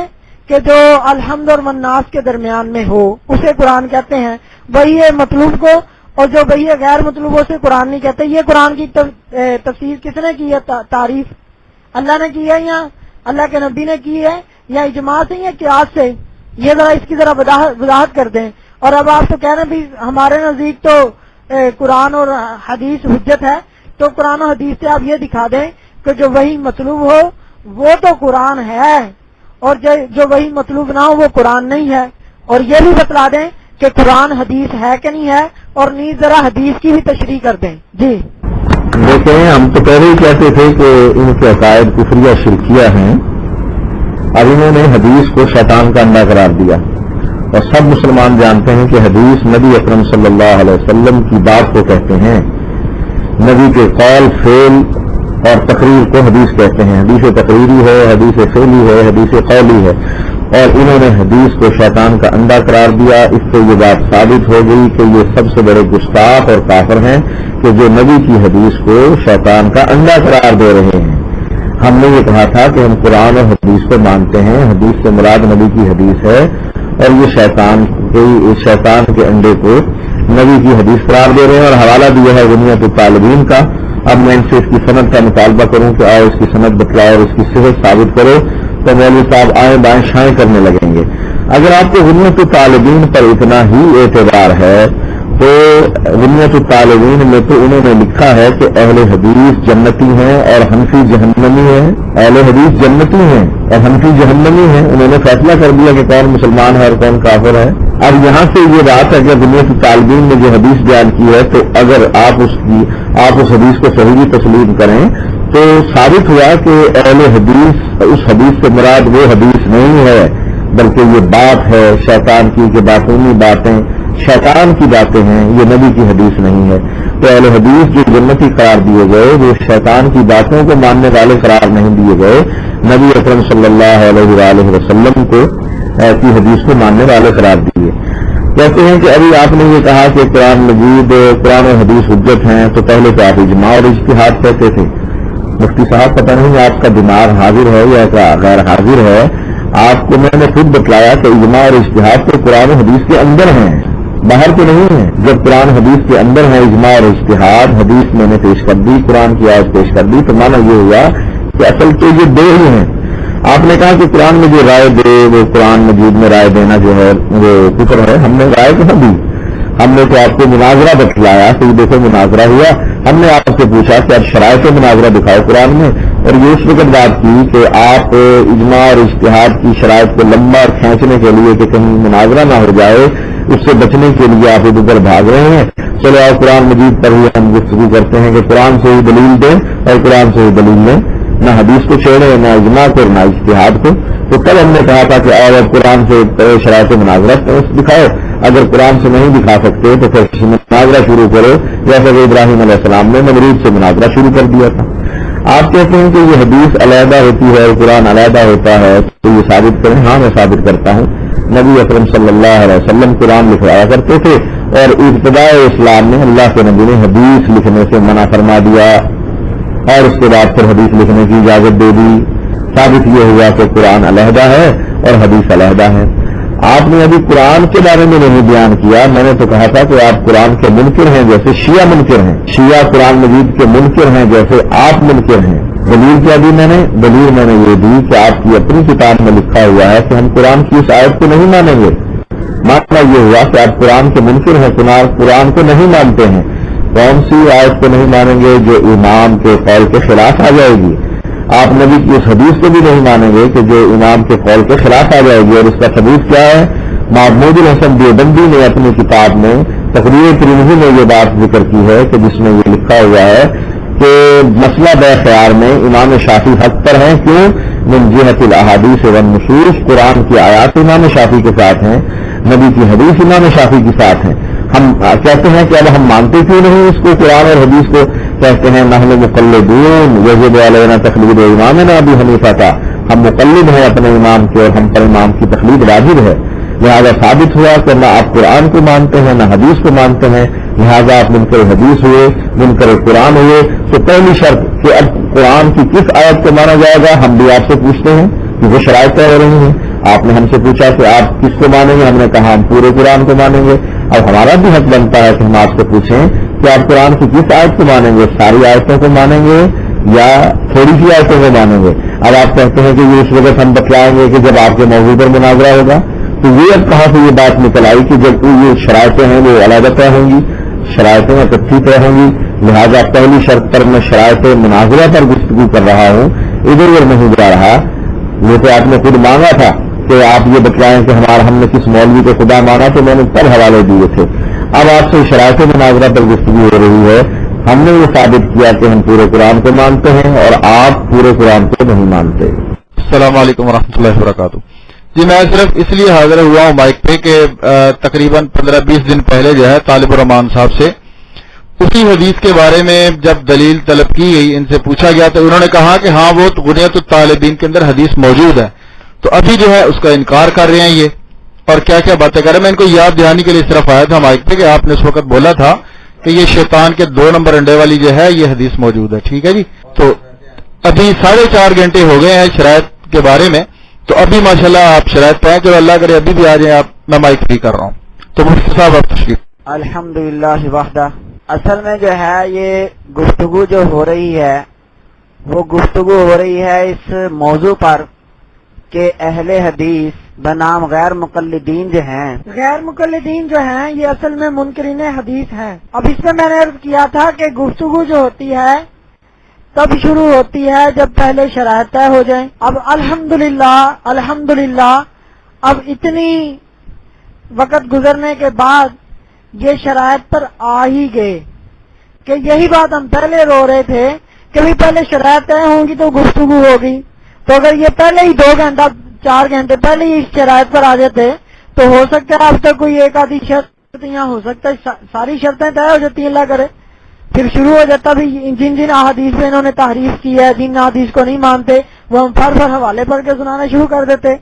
کہ جو الحمد اور والناس کے درمیان میں ہو، اسے قرآن کہتے ہیں۔ وہی ہے مطلوب کو، اور جو وہی ہے غیر مطلوب اسے قرآن نہیں کہتے۔ یہ قرآن کی تفسیر کس نے کی ہے؟ تعریف اللہ نے کی ہے یا اللہ کے نبی نے کی ہے یا اجماع سے یا قیاس سے؟ یہ ذرا اس کی ذرا وضاحت کر دیں۔ اور اب آپ تو کہہ رہے ہیں بھی ہمارے نزدیک تو قرآن اور حدیث حجت ہے، تو قرآن و حدیث سے آپ یہ دکھا دیں کہ جو وہی مطلوب ہو وہ تو قرآن ہے، اور جو وہی مطلوب نہ ہو وہ قرآن نہیں ہے۔ اور یہ بھی بتلا دیں کہ قرآن حدیث ہے کہ نہیں ہے، اور نیز ذرا حدیث کی بھی تشریح کر دیں۔ جی دیکھیں، ہم تو پہلے ہی کہتے تھے کہ ان کے عقائد کفریہ شرکیہ ہیں، اب انہوں نے حدیث کو شیطان کا انڈا قرار دیا، اور سب مسلمان جانتے ہیں کہ حدیث نبی اکرم صلی اللہ علیہ وسلم کی بات کو کہتے ہیں، نبی کے قول فعل اور تقریر کو حدیث کہتے ہیں۔ حدیث تقریری ہے، حدیث فعلی ہے، حدیث قولی ہے، اور انہوں نے حدیث کو شیطان کا انڈا قرار دیا۔ اس سے یہ بات ثابت ہو گئی کہ یہ سب سے بڑے گستاخ اور کافر ہیں کہ جو نبی کی حدیث کو شیطان کا انڈا قرار دے رہے ہیں۔ ہم نے یہ کہا تھا کہ ہم قرآن اور حدیث کو مانتے ہیں، حدیث سے مراد نبی کی حدیث ہے، اور یہ شیطان کے انڈے کو نبی کی حدیث قرار دے رہے ہیں۔ اور حوالہ دیا ہے غنیۃ الطالبین کا۔ اب میں ان سے اس کی سند کا مطالبہ کروں کہ آؤ اس کی سند بتلاؤ اور اس کی صحت ثابت کرو، تو مولوی صاحب آئیں بائیں شائیں کرنے لگیں گے۔ اگر آپ کو غنیۃ الطالبین پر اتنا ہی اعتبار ہے تو غنیۃ الطالبین میں تو انہوں نے لکھا ہے کہ اہل حدیث جنتی ہیں اور حنفی جہنمی ہیں۔ اہل حدیث جنتی ہیں اور حنفی جہنمی ہیں، انہوں نے فیصلہ کر دیا کہ کون مسلمان ہے اور کون کافر ہے۔ اب یہاں سے یہ بات ہے کہ غنیۃ الطالبین نے جو حدیث بیان کی ہے، تو اگر آپ اس حدیث کو صحیح تسلیم کریں تو ثابت ہوا کہ اہل حدیث اس حدیث سے مراد وہ حدیث نہیں ہے، بلکہ یہ بات ہے شیطان کی، کہ باطنی باتیں شیطان کی باتیں ہیں، یہ نبی کی حدیث نہیں ہے۔ تو اہل حدیث جو جنتی قرار دیے گئے، وہ شیطان کی باتوں کو ماننے والے قرار نہیں دیے گئے، نبی اکرم صلی اللہ علیہ وآلہ وسلم کو کی حدیث کو ماننے والے قرار دیے۔ کہتے ہیں کہ ابھی آپ نے یہ کہا کہ قرآن مجید قرآن و حدیث حجت ہیں، تو پہلے تو آپ اجماع اور اجتہاد کہتے تھے۔ مفتی صاحب پتہ نہیں آپ کا دماغ حاضر ہے یا غیر حاضر ہے، آپ کو میں نے خود بتلایا کہ اجماع اور اجتہاد تو قرآن و حدیث کے اندر ہیں، باہر تو نہیں ہے۔ جب قرآن حدیث کے اندر ہے اجماع اور اجتہاد، حدیث میں نے پیش کر دی، قرآن کی آیت پیش کر دی، تو مانا یہ ہوا کہ اصل تو یہ دو ہی ہیں۔ آپ نے کہا کہ قرآن میں جو رائے دے وہ قرآن مجید میں رائے دینا جو ہے وہ کفر ہے۔ ہم نے رائے کہاں دی؟ ہم نے تو آپ کو مناظرہ بتلایا، تو دیکھو مناظرہ ہوا۔ ہم نے آپ سے پوچھا کہ اب شرائط مناظرہ دکھاؤ قرآن میں، اور یہ اس وقت بات کی کہ آپ اجماع اور اجتہاد کی شرائط کو لمبا کھینچنے کے لیے کہ کہیں مناظرہ نہ ہو جائے، اس سے بچنے کے لیے آپ ادھر بھاگ رہے ہیں۔ چلو آپ قرآن مجید پر ہی ہم گفتگو کرتے ہیں کہ قرآن سے ہی دلیل دیں اور قرآن سے ہی دلیل لیں، نہ حدیث کو چھوڑیں، نہ اجماع کو، نہ اجتہاد کو۔ تو کل ہم نے کہا تھا کہ اب قرآن سے شرائط مناظرہ دکھاؤ، اگر قرآن سے نہیں دکھا سکتے تو پھر مناظرہ شروع کرو، جیسا کہ ابراہیم علیہ السلام نے نمرود سے مناظرہ شروع کر دیا تھا۔ آپ کہتے ہیں کہ یہ حدیث علیحدہ ہوتی ہے اور قرآن علیحدہ ہوتا ہے، تو یہ ثابت کریں۔ ہاں میں ثابت کرتا ہوں، نبی اکرم صلی اللہ علیہ وسلم قرآن لکھوایا کرتے تھے، اور ابتدائے اسلام میں اللہ کے نبی نے حدیث لکھنے سے منع فرما دیا، اور اس کے بعد پھر حدیث لکھنے کی اجازت دے دی۔ ثابت یہ ہوا کہ قرآن علیحدہ ہے اور حدیث علیحدہ ہے۔ آپ نے ابھی قرآن کے بارے میں نہیں بیان کیا، میں نے تو کہا تھا کہ آپ قرآن کے منکر ہیں جیسے شیعہ منکر ہیں، شیعہ قرآن مجید کے منکر ہیں جیسے آپ منکر ہیں۔ دلیل کیا دی میں نے؟ دلیل میں نے یہ دی کہ آپ کی اپنی کتاب میں لکھا ہوا ہے کہ ہم قرآن کی اس آیت کو نہیں مانیں گے۔ ماننا یہ ہوا کہ آپ قرآن کے منکر ہیں، قرآن کو نہیں مانتے ہیں۔ کون سی آیت کو نہیں مانیں گے؟ جو امام کے قول کے خلاف آ جائے گی۔ آپ نبی کی اس حدیث کو بھی نہیں مانیں گے کہ جو امام کے قول کے خلاف آ جائے گی، اور اس کا ثبوت کیا ہے؟ محمود الحسن دیوبندی نے اپنی کتاب میں تقریر ترمذی میں یہ بات ذکر کی ہے کہ جس میں یہ لکھا ہوا ہے کہ مسئلہ بے خیار میں امام شافعی حق پر ہیں. کیوں؟ من جہت الاحادیث والنصوص، قرآن کی آیات امام شافعی کے ساتھ ہیں، نبی کی حدیث امام شافعی کے ساتھ ہیں. ہم کہتے ہیں کہ اب ہم مانتے کیوں نہیں اس کو؟ قرآن اور حدیث کو کہتے ہیں نحن مقلدون یجب علینا تقلید امامنا ابی حنیفہ کا، ہم مقلد ہیں اپنے امام کے اور ہم پر امام کی تقلید واجب ہے. لہذا ثابت ہوا کہ نہ آپ قرآن کو مانتے ہیں نہ حدیث کو مانتے ہیں، لہذا آپ منکر حدیث ہوئے، منکر قرآن ہوئے. تو پہلی شرط کہ اب قرآن کی کس آیت کو مانا جائے گا ہم بھی آپ سے پوچھتے ہیں کہ وہ شرائط طے ہو رہی ہیں. آپ نے ہم سے پوچھا کہ آپ کس کو مانیں گے، ہم نے کہا ہم پورے قرآن کو مانیں گے. اب ہمارا بھی حق بنتا ہے کہ ہم آپ سے پوچھیں کہ آپ قرآن کی کس آیت کو مانیں گے، ساری آیتوں کو مانیں گے یا تھوڑی سی آیتوں کو مانیں گے. اب آپ کہتے ہیں کہ یہ اس وقت ہم بتلائیں گے کہ جب آپ کے موضوع پر مناظرہ ہوگا. تو یہ اب کہاں سے یہ بات نکل آئی کہ جب یہ شرائطیں ہیں وہ علیحدہ طے ہوں گی، شرائطیں اکٹھی طے ہوں گی. لہٰذا پہلی شرط پر میں شرائط مناظرہ پر گفتگو کر رہا ہوں، ادھر ادھر نہیں جا رہا. یہ تو آپ نے خود مانگا تھا کہ آپ یہ بتلائیں کہ ہم نے کس مولوی کو خدا مانا، تو میں نے تب حوالے دیے تھے. اب آپ سے شرائط مناظرہ پر گفتگو ہو رہی ہے. ہم نے یہ ثابت کیا کہ ہم پورے قرآن کو مانتے ہیں اور آپ پورے قرآن کو نہیں مانتے. السلام علیکم ورحمۃ اللہ وبرکاتہ. جی میں صرف اس لیے حاضر ہوا ہوں مائک پہ کہ تقریباً 15-20 دن پہلے جو ہے طالب الرحمان صاحب سے اسی حدیث کے بارے میں جب دلیل طلب کی گئی، ان سے پوچھا گیا تو انہوں نے کہا کہ ہاں وہ غنیۃ الطالبین کے اندر حدیث موجود ہے. تو ابھی جو ہے اس کا انکار کر رہے ہیں یہ، اور کیا کیا باتیں کر رہے ہیں. میں ان کو یاد دہانی کے لیے صرف آیا تھا مائک پہ کہ آپ نے اس وقت بولا تھا کہ یہ شیطان کے 2 نمبر انڈے والی جو ہے یہ حدیث موجود ہے. ٹھیک ہے جی. تو ابھی 4.5 گھنٹے ہو گئے ہیں شرائط کے بارے میں، تو ابھی ماشاءاللہ آپ شرائط پائیں. چلو اللہ کرے ابھی بھی آ جائیں آپ، میں مائک فری کر رہا ہوں. تو مفتی صاحب آپ تشریف. الحمدللہ وحدہ. اصل میں جو ہے یہ گفتگو جو ہو رہی ہے وہ گفتگو ہو رہی ہے اس موضوع پر کہ اہل حدیث بنام غیر مقلدین جو ہیں، غیر مقلدین جو ہیں یہ اصل میں منکرین حدیث ہیں. اب اس میں نے عرض کیا تھا کہ گفتگو جو ہوتی ہے تب شروع ہوتی ہے جب پہلے شرائط طے ہو جائیں. اب الحمدللہ اب اتنی وقت گزرنے کے بعد یہ شرائط پر آ ہی گئے کہ یہی بات ہم پہلے رو رہے تھے کہ بھی پہلے شرائط طے ہوں گی تو گفتگو ہوگی. تو اگر یہ پہلے ہی 2 گھنٹہ 4 گھنٹے پہلے ہی اس شرائط پر آ جاتے تو ہو سکتا ہے اب تک کوئی ایک آدھی شرط یہاں ہو سکتا ہے ساری شرطیں طے ہو جاتی ہیں. اللہ کرے پھر شروع ہو جاتا بھی جن احادیث میں انہوں نے تحریف کی ہے، جن احادیث کو نہیں مانتے وہ ہم فر حوالے پڑھ کے سنانا شروع کر دیتے.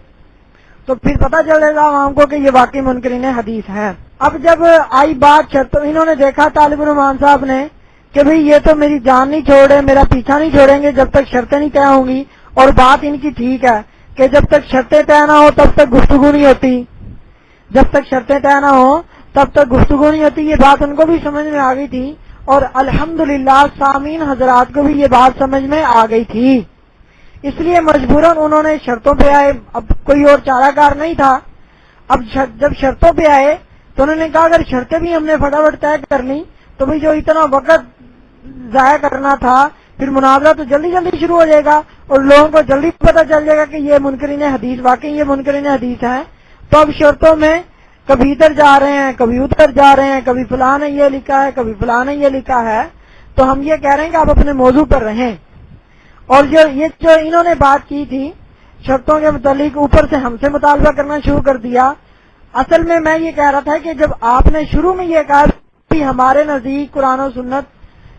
تو پھر پتہ چلے گا عوام کو کہ یہ واقعی منکرین حدیث ہے. اب جب آئی بات شرطوں، انہوں نے دیکھا طالب الرحمان صاحب نے کہ بھئی یہ تو میری جان نہیں چھوڑے، میرا پیچھا نہیں چھوڑیں گے جب تک شرطیں نہیں طے ہوں گی. اور بات ان کی ٹھیک ہے کہ جب تک شرطیں طے نہ ہو تب تک گفتگو نہیں ہوتی، جب تک شرطیں طے نہ ہو تب تک گفتگو نہیں ہوتی. یہ بات ان کو بھی سمجھ میں آ گئی تھی اور الحمدللہ سامعین حضرات کو بھی یہ بات سمجھ میں آ گئی تھی. اس لیے مجبوراً انہوں نے شرطوں پہ آئے. اب کوئی اور چارہ کار نہیں تھا. اب جب شرطوں پہ آئے تو انہوں نے کہا اگر شرطیں بھی ہم نے فٹافٹ طے کر لی تو بھئی جو اتنا وقت ضائع کرنا تھا پھر مناظرہ تو جلدی جلدی شروع ہو جائے گا اور لوگوں کو جلدی پتہ چل جائے گا کہ یہ منکرین حدیث واقعی یہ منکرین حدیث ہیں. تو اب شرطوں میں کبھی ادھر جا رہے ہیں کبھی ادھر جا رہے ہیں، کبھی فلاں نے یہ لکھا ہے کبھی فلاں نے یہ لکھا ہے. تو ہم یہ کہہ رہے ہیں کہ آپ اپنے موضوع پر رہیں. اور جو انہوں نے بات کی تھی شرطوں کے متعلق اوپر سے ہم سے مطالبہ کرنا شروع کر دیا. اصل میں یہ کہہ رہا تھا کہ جب آپ نے شروع میں یہ کہا کہ ہمارے نزدیک قرآن و سنت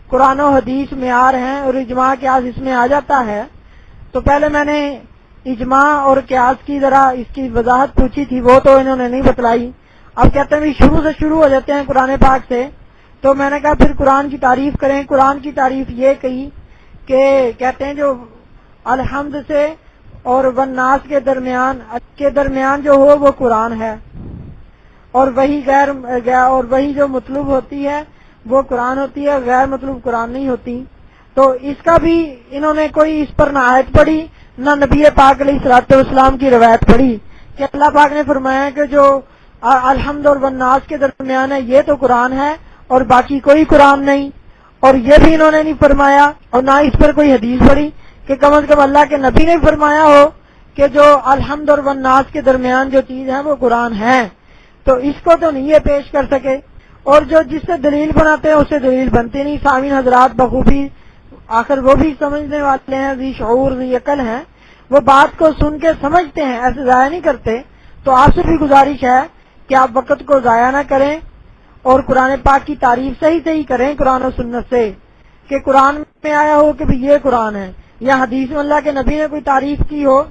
قرآن و حدیث معیار ہیں اور اجماع قیاس اس میں آ جاتا ہے، تو پہلے میں نے اجماع اور قیاس کی ذرا اس کی وضاحت پوچھی تھی، وہ تو انہوں نے نہیں بتلائی. اب کہتے ہیں شروع سے شروع ہو جاتے ہیں قرآن پاک سے. تو میں نے کہا پھر قرآن کی تعریف کریں. قرآن کی تعریف یہ کہی کہ کہتے ہیں جو الحمد سے اور والناس کے درمیان جو ہو وہ قرآن ہے، اور وہی جو مطلوب ہوتی ہے وہ قرآن ہوتی ہے، غیر مطلوب قرآن نہیں ہوتی. تو اس کا بھی انہوں نے کوئی اس پر نہ آیت پڑھی نہ نبی پاک علیہ الصلوۃ والسلام کی روایت پڑھی کہ اللہ پاک نے فرمایا کہ جو الحمد اور والناس کے درمیان ہے یہ تو قرآن ہے اور باقی کوئی قرآن نہیں. اور یہ بھی انہوں نے نہیں فرمایا اور نہ اس پر کوئی حدیث پڑھی کہ کم از کم اللہ کے نبی نے فرمایا ہو کہ جو الحمد اور والناس کے درمیان جو چیز ہے وہ قرآن ہے، تو اس کو تو نہیں یہ پیش کر سکے، اور جو جس سے دلیل بناتے ہیں اس سے دلیل بنتی نہیں۔ سامعین حضرات بخوبی آخر وہ بھی سمجھنے والے ہیں، ذی شعور ذی عقل ہیں، وہ بات کو سن کے سمجھتے ہیں، ایسے ضائع نہیں کرتے۔ تو آپ سے بھی گزارش ہے کہ آپ وقت کو ضائع نہ کریں اور قرآن پاک کی تعریف صحیح کریں قرآن و سنت سے، کہ قرآن میں آیا ہو کہ بھی یہ قرآن ہے، یا حدیث میں اللہ کے نبی نے کوئی تعریف کی ہو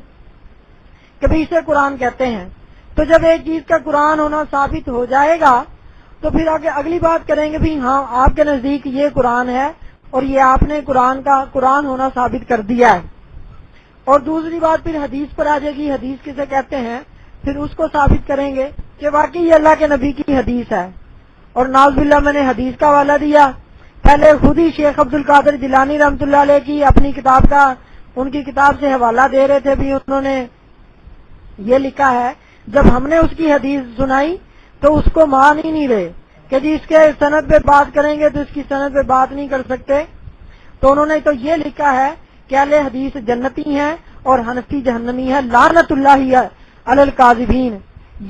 کہ بھی اسے قرآن کہتے ہیں۔ تو جب ایک چیز کا قرآن ہونا ثابت ہو جائے گا تو پھر آگے اگلی بات کریں گے بھی ہاں آپ کے نزدیک یہ قرآن ہے اور یہ آپ نے قرآن کا قرآن ہونا ثابت کر دیا ہے۔ اور دوسری بات پھر حدیث پر آ جائے گی، حدیث کسے کہتے ہیں، پھر اس کو ثابت کریں گے کہ واقعی یہ اللہ کے نبی کی حدیث ہے۔ اور ناز باللہ میں نے حدیث کا حوالہ دیا، پہلے خود ہی شیخ عبد القادر جیلانی رحمۃ اللہ علیہ کی اپنی کتاب کا ان کی کتاب سے حوالہ دے رہے تھے، بھی انہوں نے یہ لکھا ہے جب ہم نے اس کی حدیث سنائی تو اس کو مان ہی نہیں رہے کہ جی اس کے سند پہ بات کریں گے تو اس کی سند پہ بات نہیں کر سکتے، تو انہوں نے تو یہ لکھا ہے کہ اہل حدیث جنتی ہیں اور حنفی جہنمی ہے، لعنت اللہ علی الکاذبین۔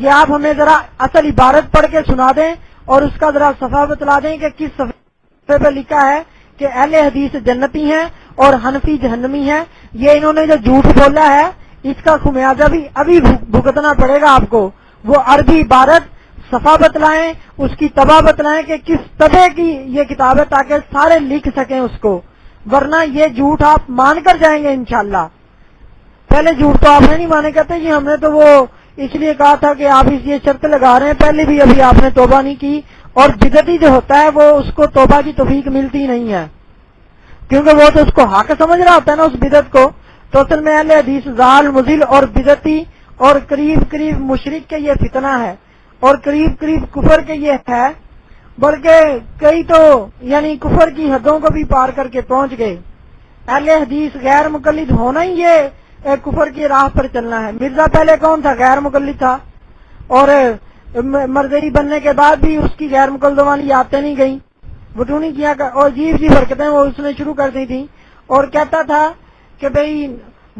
یہ آپ ہمیں ذرا اصل عبارت پڑھ کے سنا دیں اور اس کا ذرا صفحہ بتلا دیں کہ کس صفحے پہ لکھا ہے کہ اہل حدیث جنتی ہیں اور حنفی جہنمی ہیں۔ یہ انہوں نے جو جھوٹ بولا ہے اس کا خمیازہ بھی ابھی بھگتنا پڑے گا آپ کو۔ وہ عربی عبارت صفحہ بتلائیں، اس کی طبع بتلائیں کہ کس طبع کی یہ کتاب ہے تاکہ سارے لکھ سکیں اس کو، ورنہ یہ جھوٹ آپ مان کر جائیں گے انشاءاللہ۔ پہلے جھوٹ تو آپ نے نہیں مانے، کہتے جی ہم نے تو وہ اس لیے کہا تھا کہ آپ اس یہ شرط لگا رہے ہیں، پہلے بھی ابھی آپ نے توبہ نہیں کی۔ اور بدعتی جو ہوتا ہے وہ اس کو توبہ کی توفیق ملتی نہیں ہے، کیونکہ وہ تو اس کو حق سمجھ رہا ہوتا ہے نا اس بدعت کو۔ تو اصل میں اہل حدیث ضال مضل اور بدعتی اور قریب مشرک کے یہ فتنہ ہے، اور قریب کفر کے یہ ہے، بلکہ کئی تو یعنی کفر کی حدوں کو بھی پار کر کے پہنچ گئے۔ اہل حدیث غیر مقلد ہونا ہی یہ کفر کی راہ پر چلنا ہے۔ مرزا پہلے کون تھا؟ غیر مقلد تھا، اور مرزری بننے کے بعد بھی اس کی غیر مقلدوں والی آتے نہیں گئیں، بٹونی کیا اور عجیب حرکتیں وہ اس نے شروع کر دی تھی، اور کہتا تھا کہ بھئی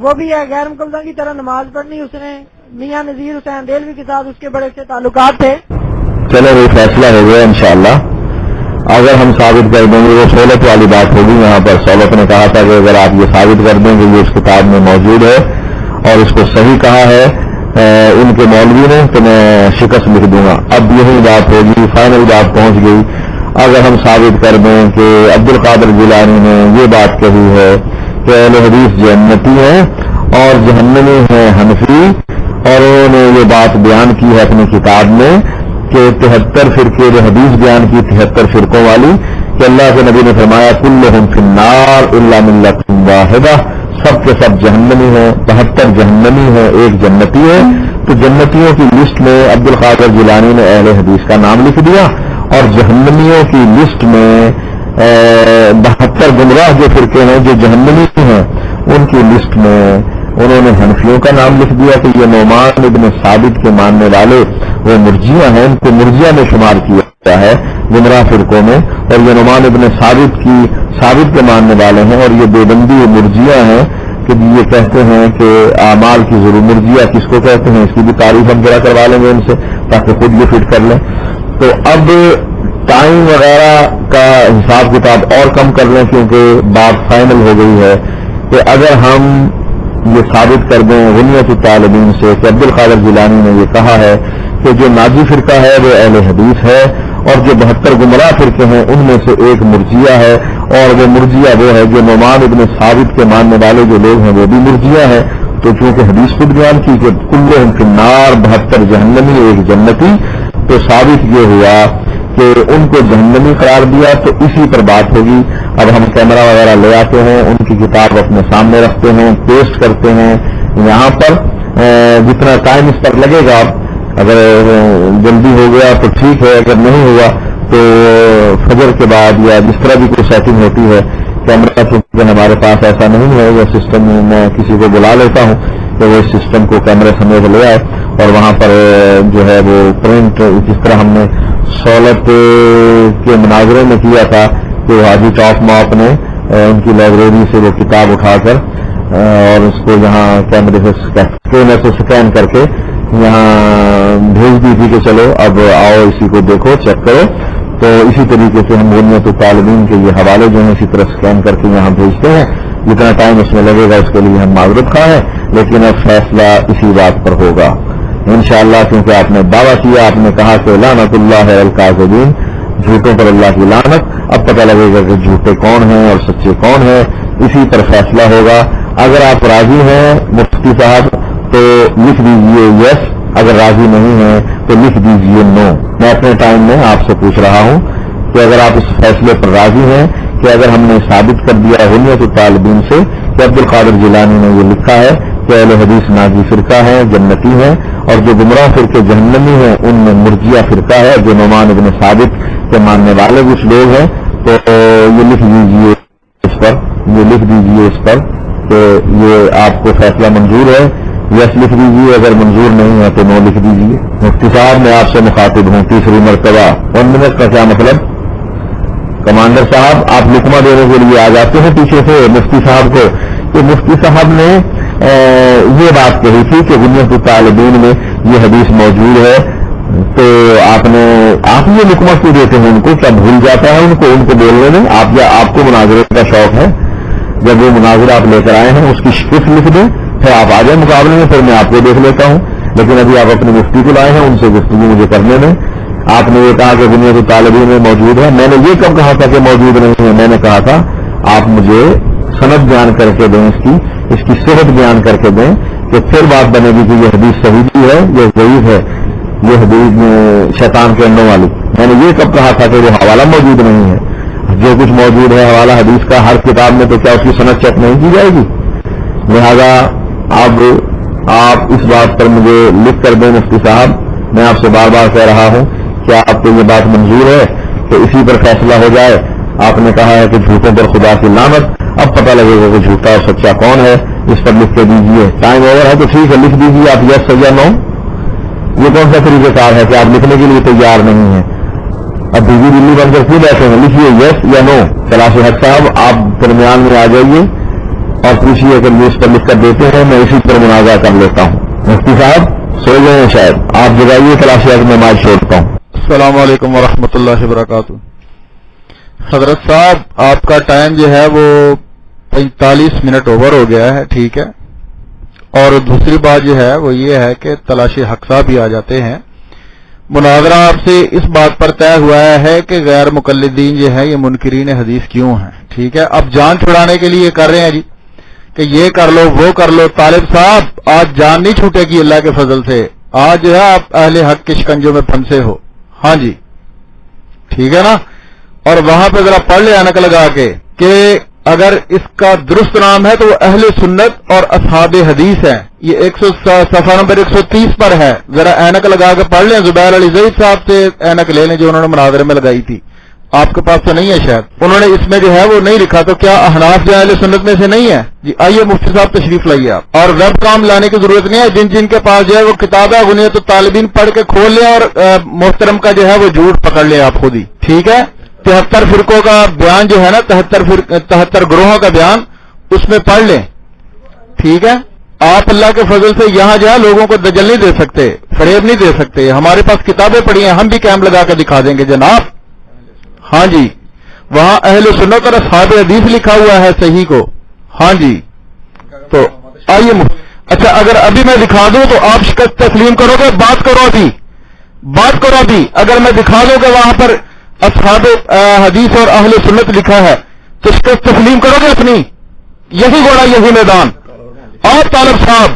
وہ بھی ہے غیر مقلدوں کی طرح نماز پڑھنی۔ اس نے میاں نذیر حسین دہلوی کے ساتھ اس کے بڑے سے تعلقات تھے۔ چلو وہ فیصلہ ہو گیا انشاءاللہ، اگر ہم ثابت کر دیں گے وہ سہولت والی بات ہوگی۔ یہاں پر سہولت نے کہا تھا کہ اگر آپ یہ ثابت کر دیں گے یہ اس کتاب میں موجود ہے اور اس کو صحیح کہا ہے ان کے مولوی نے، تو میں شکست لکھ دوں گا۔ اب یہی بات ہوگی، فائنل بات پہنچ گئی۔ اگر ہم ثابت کر دیں کہ عبد القادر جیلانی نے یہ بات کہی ہے کہ اہل حدیث جنتی ہیں اور جہنمی ہیں حنفی، اور انہوں نے یہ بات بیان کی ہے اپنی کتاب میں کہ 73 فرقے جو حدیث بیان کی 73 فرقوں والی، کہ اللہ کے نبی نے فرمایا کلہم فی النار الا ملۃ واحدہ، سب کے سب جہنمی ہیں، 72 جہنمی ہیں، ایک جنتی ہے۔ تو جنتیوں کی لسٹ میں عبد القادر جیلانی نے اہل حدیث کا نام لکھ دیا، اور جہنمیوں کی لسٹ میں 72 گمراہ جو فرقے ہیں جو جہنمی ہیں ان کی لسٹ میں انہوں نے حنفیوں کا نام لکھ دیا کہ یہ نعمان ابن ثابت کے ماننے والے وہ مرجیہ ہیں، ان کو مرجیہ میں شمار کیا ہے گمراہ فرقوں میں، اور یہ نعمان ابن ثابت کے ماننے والے ہیں، اور یہ دیوبندی مرجیہ ہیں کہ یہ کہتے ہیں کہ اعمال کی ضرور مرجیہ کس کو کہتے ہیں، اس کی بھی تعریف ہم ذرا کروا لیں گے ان سے تاکہ خود یہ فٹ کر لیں۔ تو اب ٹائم وغیرہ کا حساب کتاب اور کم کر لیں کیونکہ بات فائنل ہو گئی ہے کہ اگر ہم یہ ثابت کر دیں غنیت الطالبین سے کہ عبد القادر جیلانی نے یہ کہا ہے کہ جو ناجی فرقہ ہے وہ اہل حدیث ہے، اور جو 72 گمراہ فرقے ہیں ان میں سے ایک مرجیہ ہے، اور وہ مرجیہ وہ ہے جو نعمان ابن ثابت کے ماننے والے جو لوگ ہیں وہ بھی مرجیہ ہیں۔ تو چونکہ حدیث خود بیان کی کہ کلہم فی النار، 72 جہنمی ایک جنتی، تو ثابت یہ ہوا کہ ان کو جہنمی قرار دیا۔ تو اسی پر بات ہوگی۔ اب ہم کیمرہ وغیرہ لے آتے ہیں، ان کی کتاب اپنے سامنے رکھتے ہیں، پیسٹ کرتے ہیں یہاں پر، جتنا ٹائم اس پر لگے گا، اگر جلدی ہو گیا تو ٹھیک ہے، اگر نہیں ہوا تو فجر کے بعد یا جس طرح بھی کوئی سیٹنگ ہوتی ہے۔ کیمرہ چونکہ ہمارے پاس ایسا نہیں ہے، وہ سسٹم میں کسی کو بلا لیتا ہوں کہ وہ اس سسٹم کو کیمرے سمیت لے آئے، اور وہاں پر جو ہے وہ پرنٹ جس طرح ہم نے سہولت کے مناظرے میں کیا تھا کہ حاجی ٹاپ ماپ نے ان کی لائبریری سے وہ کتاب اٹھا کر اور اس کو یہاں کیمرے سے سکین کر کے یہاں بھیج دی تھی کہ چلو اب آؤ اسی کو دیکھو چیک کرو. تو اسی طریقے سے ہم بنیاد الطالبین کے یہ حوالے جو ہیں اسی طرح سکین کر کے یہاں بھیجتے ہیں. جتنا ٹائم اس میں لگے گا اس کے لیے ہم معذرت خواہ ہیں، لیکن اب فیصلہ اسی بات پر ہوگا انشاءاللہ، کیونکہ آپ نے دعویٰ کیا، آپ نے کہا کہ لعنت اللہ الکاذبین، جھوٹوں پر اللہ کی لعنت. اب پتہ لگے گا کہ جھوٹے کون ہیں اور سچے کون ہیں، اسی پر فیصلہ ہوگا. اگر آپ راضی ہیں مفتی صاحب تو لکھ دیجئے یس، اگر راضی نہیں ہیں تو لکھ دیجئے نو. میں اپنے ٹائم میں آپ سے پوچھ رہا ہوں کہ اگر آپ اس فیصلے پر راضی ہیں کہ اگر ہم نے ثابت کر دیا غنیت الطالبین سے کہ عبد القادر جیلانی نے یہ لکھا ہے کہ اہل حدیث ناجی فرقہ ہے، جنتی ہیں، اور جو گمراہ فرقے جہنمی ہیں ان میں مرجیہ فرقہ ہے جو نعمان ابن ثابت کے ماننے والے کچھ لوگ ہیں، تو یہ لکھ دیجئے اس پر، یہ لکھ دیجئے اس پر کہ یہ آپ کو فیصلہ منظور ہے. یس لکھ دیجیے، اگر منظور نہیں ہے تو نو لکھ دیجیے. مفتی صاحب میں آپ سے مخاطب ہوں تیسری مرتبہ. 1 منٹ کا کیا مطلب؟ کمانڈر صاحب آپ لکمہ دینے کے لیے آ جاتے ہیں پیچھے سے مفتی صاحب کو کہ مفتی صاحب نے یہ بات کہی تھی کہ بنیاد الطالبین میں یہ حدیث موجود ہے، تو آپ یہ لکمہ کیوں دیتے ہیں ان کو؟ کیا بھول جاتا ہے ان کو بولنے میں؟ آپ کو مناظرے کا شوق ہے، جب وہ مناظرہ آپ لے کر آئے ہیں اس کی شکست لکھ دیں، پھر آپ آ جائیں مقابلے میں، پھر میں آپ کو دیکھ لیتا ہوں. لیکن ابھی آپ اپنے مفتی کو لائے ہیں، ان سے گفتگو مجھے کرنے میں. آپ نے یہ کہا کہ بنیاد الطالبین میں موجود ہے، میں نے یہ کب کہا تھا کہ موجود نہیں ہے؟ میں نے کہا تھا آپ مجھے سند بیان کر کے دیں، اس کی صحت بیان کر کے دیں، کہ پھر بات بنے گی کہ یہ حدیث صحیح بھی ہے، یہ ضعیف ہے، یہ حدیث شیطان کے انڈوں والی. میں نے یہ کب کہا تھا کہ وہ حوالہ موجود نہیں ہے؟ جو کچھ موجود ہے حوالہ حدیث کا ہر کتاب میں، تو کیا اس کی سند چیک نہیں کی جائے گی؟ لہذا اب آپ اس بات پر مجھے لکھ کر دیں مفتی صاحب. میں آپ سے بار بار کہہ رہا ہوں کہ آپ کو یہ بات منظور ہے کہ اسی پر فیصلہ ہو جائے. آپ نے کہا ہے کہ جھوٹوں پر خدا کی لعنت. اب پتہ لگے گا کہ جھوٹا اور سچا کون ہے. اس پر لکھ کے دیجیے. ٹائم اوور ہے تو ٹھیک ہے، لکھ دیجیے آپ یس یا نو. یہ کون سا طریقہ کار ہے کہ آپ لکھنے کے لیے تیار نہیں ہیں؟ اب بجلی دلی بن کر کیوں بیٹھے ہیں؟ لکھیے یس یا نو. کلاس حق صاحب آپ درمیان میں آ جائیے اور پوچھیے، اگر یہ اس پر لکھ کر دیتے ہیں میں اسی پر منازعہ کر لیتا ہوں. مفتی صاحب سو گئے ہیں شاید، آپ جگائیے کلاس حق میں مائک چھوڑتا ہوں. السلام علیکم ورحمۃ اللہ وبرکاتہ. حضرت صاحب آپ کا ٹائم جو ہے وہ 45 منٹ اوور ہو گیا ہے، ٹھیک ہے. اور دوسری بات جو ہے وہ یہ ہے کہ تلاشی حق صاحب بھی آ جاتے ہیں. مناظرہ آپ سے اس بات پر طے ہوا ہے کہ غیر مقلدین جو ہے یہ منکرین حدیث کیوں ہیں، ٹھیک ہے. اب جان چھڑانے کے لیے کر رہے ہیں جی کہ یہ کر لو وہ کر لو. طالب صاحب آج جان نہیں چھوٹے گی اللہ کے فضل سے. آج جو ہے آپ اہل حق کے شکنجوں میں پھنسے ہو. ہاں جی ٹھیک ہے نا. اور وہاں پہ ذرا پڑھ لے اینک لگا کے کہ اگر اس کا درست نام ہے تو وہ اہل سنت اور اصحاب حدیث ہیں. یہ صفحہ نمبر 130 پر ہے. ذرا اینک لگا کے پڑھ لیں. زبیر علی زید صاحب سے اینک لے لیں جو انہوں نے مناظرے میں لگائی تھی. آپ کے پاس تو نہیں ہے شاید. انہوں نے اس میں جو ہے وہ نہیں لکھا. تو کیا احناف جو اہل سنت میں سے نہیں ہے؟ جی آئیے مفتی صاحب تشریف لائیے آپ. اور ویب کام لانے کی ضرورت نہیں ہے. جن کے پاس جو ہے وہ کتاب ہے غنیت الطالبین پڑھ کے کھول لیں اور محترم کا جو ہے وہ جھوٹ پکڑ لیں آپ خود ہی، ٹھیک ہے. 73 فرقوں کا بیان جو ہے نا، 73 گروہوں کا بیان اس میں پڑھ لیں، ٹھیک ہے. آپ اللہ کے فضل سے یہاں جو ہے لوگوں کو دجل نہیں دے سکتے، فریب نہیں دے سکتے. ہمارے پاس کتابیں پڑھی ہیں، ہم بھی کیمپ لگا کے دکھا دیں گے جناب. ہاں جی وہاں اہل سنت اور اصحاب حدیث لکھا ہوا ہے صحیح کو. ہاں جی تو آئیے. اچھا اگر ابھی میں دکھا دوں تو آپ شکست تسلیم کرو گے؟ بات کرو ابھی. اگر میں دکھا دوں کہ وہاں پر اصحاب حدیث اور اہل سنت لکھا ہے تو شکست تسلیم کرو گے اپنی؟ یہی گوڑا یہی میدان. اور طالب صاحب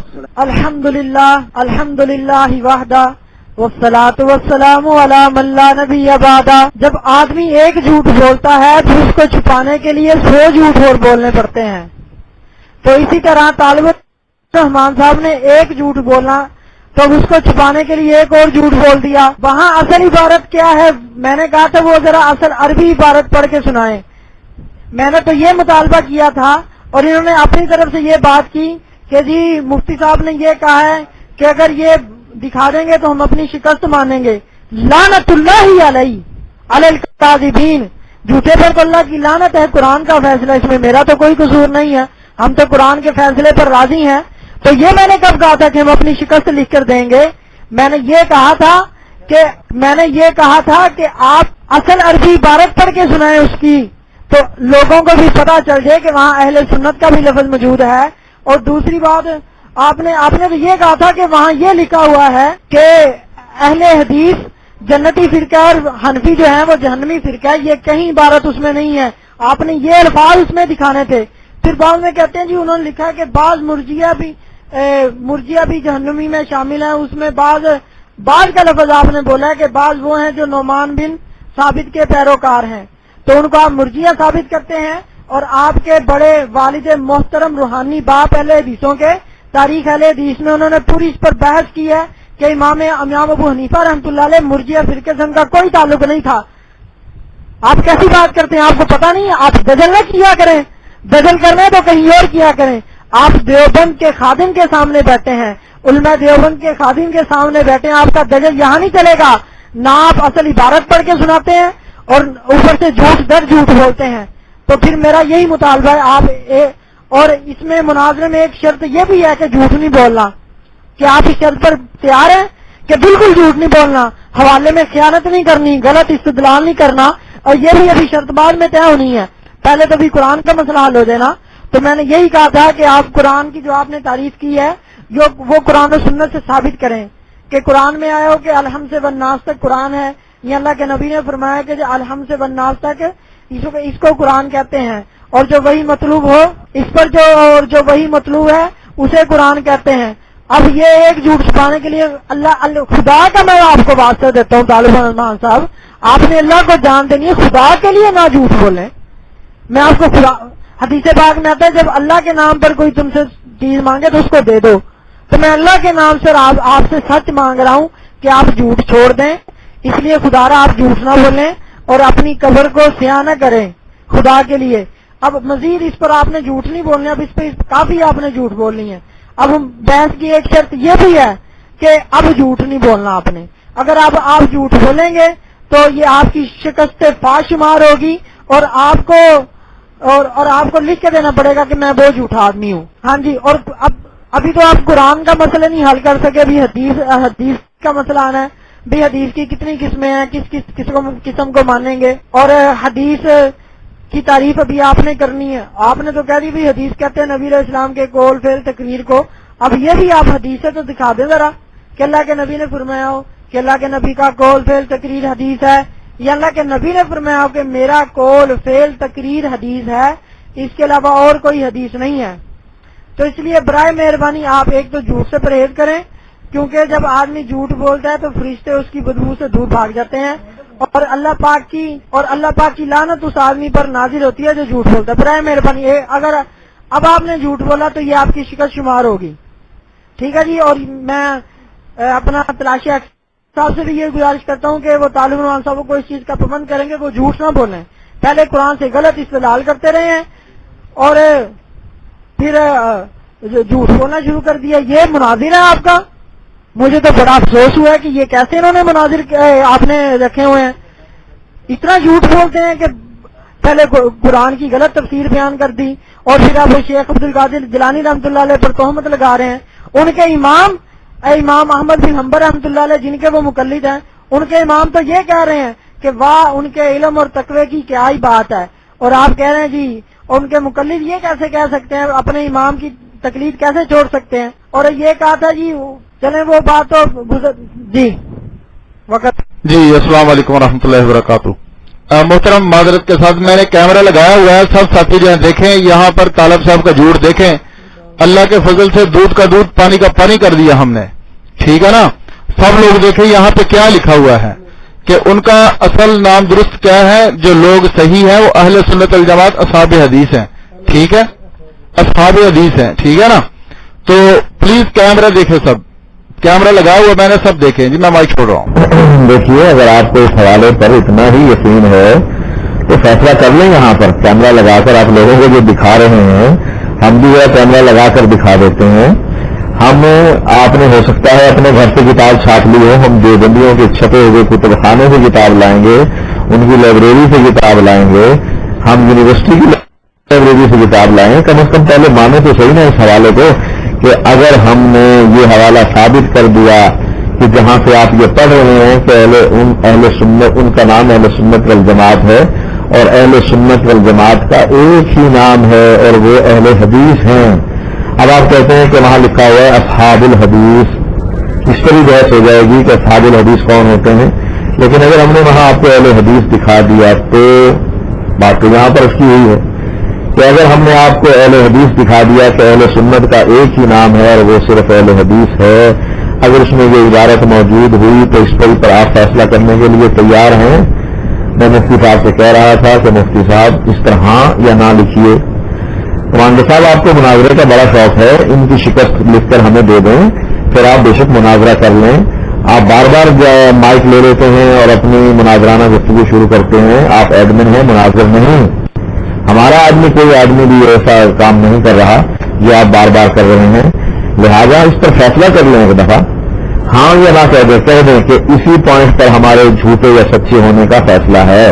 الحمدللہ وحدہ والصلاة والسلام علی من لا نبی بعدہ. جب آدمی ایک جھوٹ بولتا ہے تو اس کو چھپانے کے لیے 100 جھوٹ اور بولنے پڑتے ہیں. تو اسی طرح طالب رحمان صاحب نے ایک جھوٹ بولا تو اس کو چھپانے کے لیے ایک اور جھوٹ بول دیا. وہاں اصل عبارت کیا ہے؟ میں نے کہا تھا وہ ذرا اصل عربی عبارت پڑھ کے سنائیں. میں نے تو یہ مطالبہ کیا تھا اور انہوں نے اپنی طرف سے یہ بات کی کہ جی مفتی صاحب نے یہ کہا ہے کہ اگر یہ دکھا دیں گے تو ہم اپنی شکست مانیں گے. لعنت اللہ علیہ علی الکاذبین. جھوٹے پر تو اللہ کی لعنت ہے. قرآن کا فیصلہ، اس میں میرا تو کوئی قصور نہیں ہے. ہم تو قرآن کے فیصلے پر راضی ہیں. تو یہ میں نے کب کہا تھا کہ ہم اپنی شکست لکھ کر دیں گے؟ میں نے یہ کہا تھا کہ آپ اصل عربی عبارت پڑھ کے سنائیں اس کی، تو لوگوں کو بھی پتا چل جائے کہ وہاں اہل سنت کا بھی لفظ موجود ہے. اور دوسری بات، آپ نے تو یہ کہا تھا کہ وہاں یہ لکھا ہوا ہے کہ اہل حدیث جنتی فرقہ اور حنفی جو ہیں وہ جہنمی فرقہ ہے. یہ کہیں عبارت اس میں نہیں ہے. آپ نے یہ الفاظ اس میں دکھانے تھے. پھر بعض میں کہتے ہیں جی انہوں نے لکھا کہ بعض مرجیہ بھی جہنمی میں شامل ہیں. اس میں بعض کا لفظ آپ نے بولا ہے کہ بعض وہ ہیں جو نعمان بن ثابت کے پیروکار ہیں، تو ان کو آپ مرجیہ ثابت کرتے ہیں. اور آپ کے بڑے والد محترم روحانی باپ اہل حدیثوں کے تاریخ اہل حدیث میں انہوں نے پوری اس پر بحث کی ہے کہ امام ابو حنیفہ رحمۃ اللہ علیہ مرجیہ فرقے سے ان کا کوئی تعلق نہیں تھا. آپ کیسی بات کرتے ہیں؟ آپ کو پتا نہیں؟ آپ دجل نہ کیا کریں، دجل کرنا ہے تو کہیں اور کیا کریں. آپ دیوبند کے خادم کے سامنے بیٹھے ہیں، علماء دیوبند کے خادم کے سامنے بیٹھے ہیں، آپ کا دجل یہاں نہیں چلے گا. نہ آپ اصل عبارت پڑھ کے سناتے ہیں اور اوپر سے جھوٹ در جھوٹ بولتے ہیں. تو پھر میرا یہی مطالبہ ہے اور اس میں مناظرے میں ایک شرط یہ بھی ہے کہ جھوٹ نہیں بولنا. کہ آپ اس شرط پر تیار ہیں کہ بالکل جھوٹ نہیں بولنا، حوالے میں خیانت نہیں کرنی، غلط استدلال نہیں کرنا. اور یہ بھی ابھی شرط بعد میں طے ہونی ہے، پہلے تو بھی قرآن کا مسئلہ حل ہو دینا. تو میں نے یہی کہا تھا کہ آپ قرآن کی جو آپ نے تعریف کی ہے وہ قرآن و سنت سے ثابت کریں کہ قرآن میں آیا ہو کہ الحم سے والناس تک قرآن ہے. یہ اللہ کے نبی نے فرمایا کہ جو الحم سے والناس تک اس کو قرآن کہتے ہیں، اور جو وہی مطلوب ہو اس پر جو وہی مطلوب ہے اسے قرآن کہتے ہیں. اب یہ ایک جھوٹ چھپانے کے لیے اللہ خدا کا میں آپ کو واسطہ دیتا ہوں طالب علمان صاحب، آپ نے اللہ کو جان دینی ہے، خدا کے لیے نہ جھوٹ بولیں. میں آپ کو حدیث پاک میں آتا ہے جب اللہ کے نام پر کوئی تم سے چیز مانگے تو اس کو دے دو. تو میں اللہ کے نام سے آپ سے سچ مانگ رہا ہوں کہ آپ جھوٹ چھوڑ دیں. اس لیے خدا را آپ جھوٹ نہ بولیں اور اپنی قبر کو سیاہ نہ کریں خدا کے لیے. اب مزید اس پر آپ نے جھوٹ نہیں بولنا، اب اس پہ کافی آپ نے جھوٹ بولنی ہے. اب بحث کی ایک شرط یہ بھی ہے کہ اب جھوٹ نہیں بولنا آپ نے. اگر آپ جھوٹ بولیں گے تو یہ آپ کی شکست فاش شمار ہوگی اور آپ کو لکھ کے دینا پڑے گا کہ میں وہ جھوٹا آدمی ہوں. ہاں جی. اور ابھی تو آپ قرآن کا مسئلہ نہیں حل کر سکے، ابھی حدیث کا مسئلہ آنا ہے. بھی حدیث کی کتنی قسمیں ہیں، کس قسم کو مانیں گے، اور حدیث کی تعریف ابھی آپ نے کرنی ہے. آپ نے تو کہہ دی بھی حدیث کہتے ہیں نبی علیہ السلام کے قول فعل تقریر کو. اب یہ بھی آپ حدیث سے تو دکھا دیں ذرا کہ اللہ کے نبی نے فرمایا ہو کہ اللہ کے نبی کا قول فعل تقریر حدیث ہے، یا اللہ کے نبی نے فرمایا ہو کہ میرا قول فعل تقریر حدیث ہے، اس کے علاوہ اور کوئی حدیث نہیں ہے. تو اس لیے برائے مہربانی آپ ایک تو جھوٹ سے پرہیز کریں، کیونکہ جب آدمی جھوٹ بولتا ہے تو فرشتے اس کی بدبو سے دور بھاگ جاتے ہیں، اور اللہ پاک کی لعنت اس آدمی پر نازل ہوتی ہے جو جھوٹ بولتا ہے. برائے مہربانی اگر اب آپ نے جھوٹ بولا تو یہ آپ کی شکست شمار ہوگی. ٹھیک ہے جی. اور میں اپنا تلاشی صاحب سے بھی یہ گزارش کرتا ہوں کہ وہ طالب علمان صاحب کو اس چیز کا پابند کریں گے کہ وہ جھوٹ نہ بولیں. پہلے قرآن سے غلط استدلال کرتے رہے ہیں اور پھر جھوٹ بولنا شروع کر دیا. یہ مناظر ہے آپ کا. مجھے تو بڑا افسوس ہوا ہے کہ یہ کیسے انہوں نے مناظر آپ نے رکھے ہوئے ہیں. اتنا جھوٹ بولتے ہیں کہ پہلے قرآن کی غلط تفسیر بیان کر دی اور پھر اب شیخ عبد القادر جیلانی رحمۃ اللہ علیہ پر تہمت لگا رہے ہیں. ان کے امام احمد بن حنبل رحمۃ اللہ علیہ جن کے وہ مقلد ہیں، ان کے امام تو یہ کہہ رہے ہیں کہ واہ ان کے علم اور تقوی کی کیا ہی بات ہے، اور آپ کہہ رہے ہیں جی ان کے مقلد یہ کیسے کہہ سکتے ہیں، اپنے امام کی تقلید کیسے چھوڑ سکتے ہیں. اور یہ کہا تھا جی چلیں وہ بات تو جی وقت. جی السلام علیکم ورحمۃ اللہ وبرکاتہ. محترم معذرت کے ساتھ میں نے کیمرہ لگایا ہوا ہے، سب ساتھی جو ہیں دیکھیں، یہاں پر طالب صاحب کا جھوٹ دیکھیں. اللہ کے فضل سے دودھ کا دودھ پانی کا پانی کر دیا ہم نے. ٹھیک ہے نا. سب لوگ دیکھیں یہاں پہ کیا لکھا ہوا ہے کہ ان کا اصل نام درست کیا ہے. جو لوگ صحیح ہیں وہ اہل سنت الجماعت اصحاب حدیث ہیں. ٹھیک ہے، اصحاب حدیث ہیں. ٹھیک ہے نا. تو پلیز کیمرہ دیکھیں، سب کیمرہ لگا ہوا میں نے، سب دیکھیں. جی میں مائک چھوڑ رہا ہوں. دیکھیے اگر آپ کو اس حوالے پر اتنا ہی یقین ہے تو فیصلہ کر لیں. یہاں پر کیمرہ لگا کر آپ لوگوں کو جو دکھا رہے ہیں ہم بھی وہ کیمرہ لگا کر دکھا دیتے ہیں. آپ نے ہو سکتا ہے اپنے گھر سے کتاب چھاپ لی ہو، ہم دیوبندیوں کے چھپے ہوئے کتب خانے سے کتاب لائیں گے، ان کی لائبریری سے کتاب لائیں گے، ہم یونیورسٹی کی لائبریری سے کتاب لائیں، کم از کم پہلے مانو تو صحیح نا اس حوالے کو کہ اگر ہم نے یہ حوالہ ثابت کر دیا کہ جہاں سے آپ یہ پڑھ رہے ہیں کہ اہل سنت، ان کا نام اہل سنت والجماعت ہے، اور اہل سنت والجماعت کا ایک ہی نام ہے اور وہ اہل حدیث ہیں۔ اب آپ کہتے ہیں کہ وہاں لکھا ہوا ہے اصحاب الحدیث، اس پر بھی بحث ہو جائے گی کہ اصحاب الحدیث کون ہوتے ہیں، لیکن اگر ہم نے وہاں آپ کو اہل حدیث دکھا دیا تو بات تو یہاں پر اس کی ہوئی ہے کہ اگر ہم نے آپ کو اہل حدیث دکھا دیا کہ اہل سنت کا ایک ہی نام ہے اور وہ صرف اہل حدیث ہے، اگر اس میں یہ عبارت موجود ہوئی تو اس پر آپ فیصلہ کرنے کے لیے تیار ہیں؟ میں مفتی صاحب سے کہہ رہا تھا کہ مفتی صاحب اس طرح ہاں یا نہ لکھیے۔ مانڈے صاحب آپ کو مناظرے کا بڑا شوق ہے، ان کی شکست لکھ کر ہمیں دے دیں، پھر آپ بے شک مناظرہ کر لیں۔ آپ بار بار مائک لے لیتے ہیں اور اپنی مناظرانہ گفتگو شروع کرتے ہیں، آپ ایڈمن ہیں، مناظر نہیں۔ ہمارا آدمی کوئی آدمی بھی ایسا کام نہیں کر رہا جو آپ بار بار کر رہے ہیں، لہذا اس پر فیصلہ کر لیں ایک دفعہ، ہاں یا نہ کہہ دیں کہ اسی پوائنٹ پر ہمارے جھوٹے یا سچے ہونے کا فیصلہ ہے۔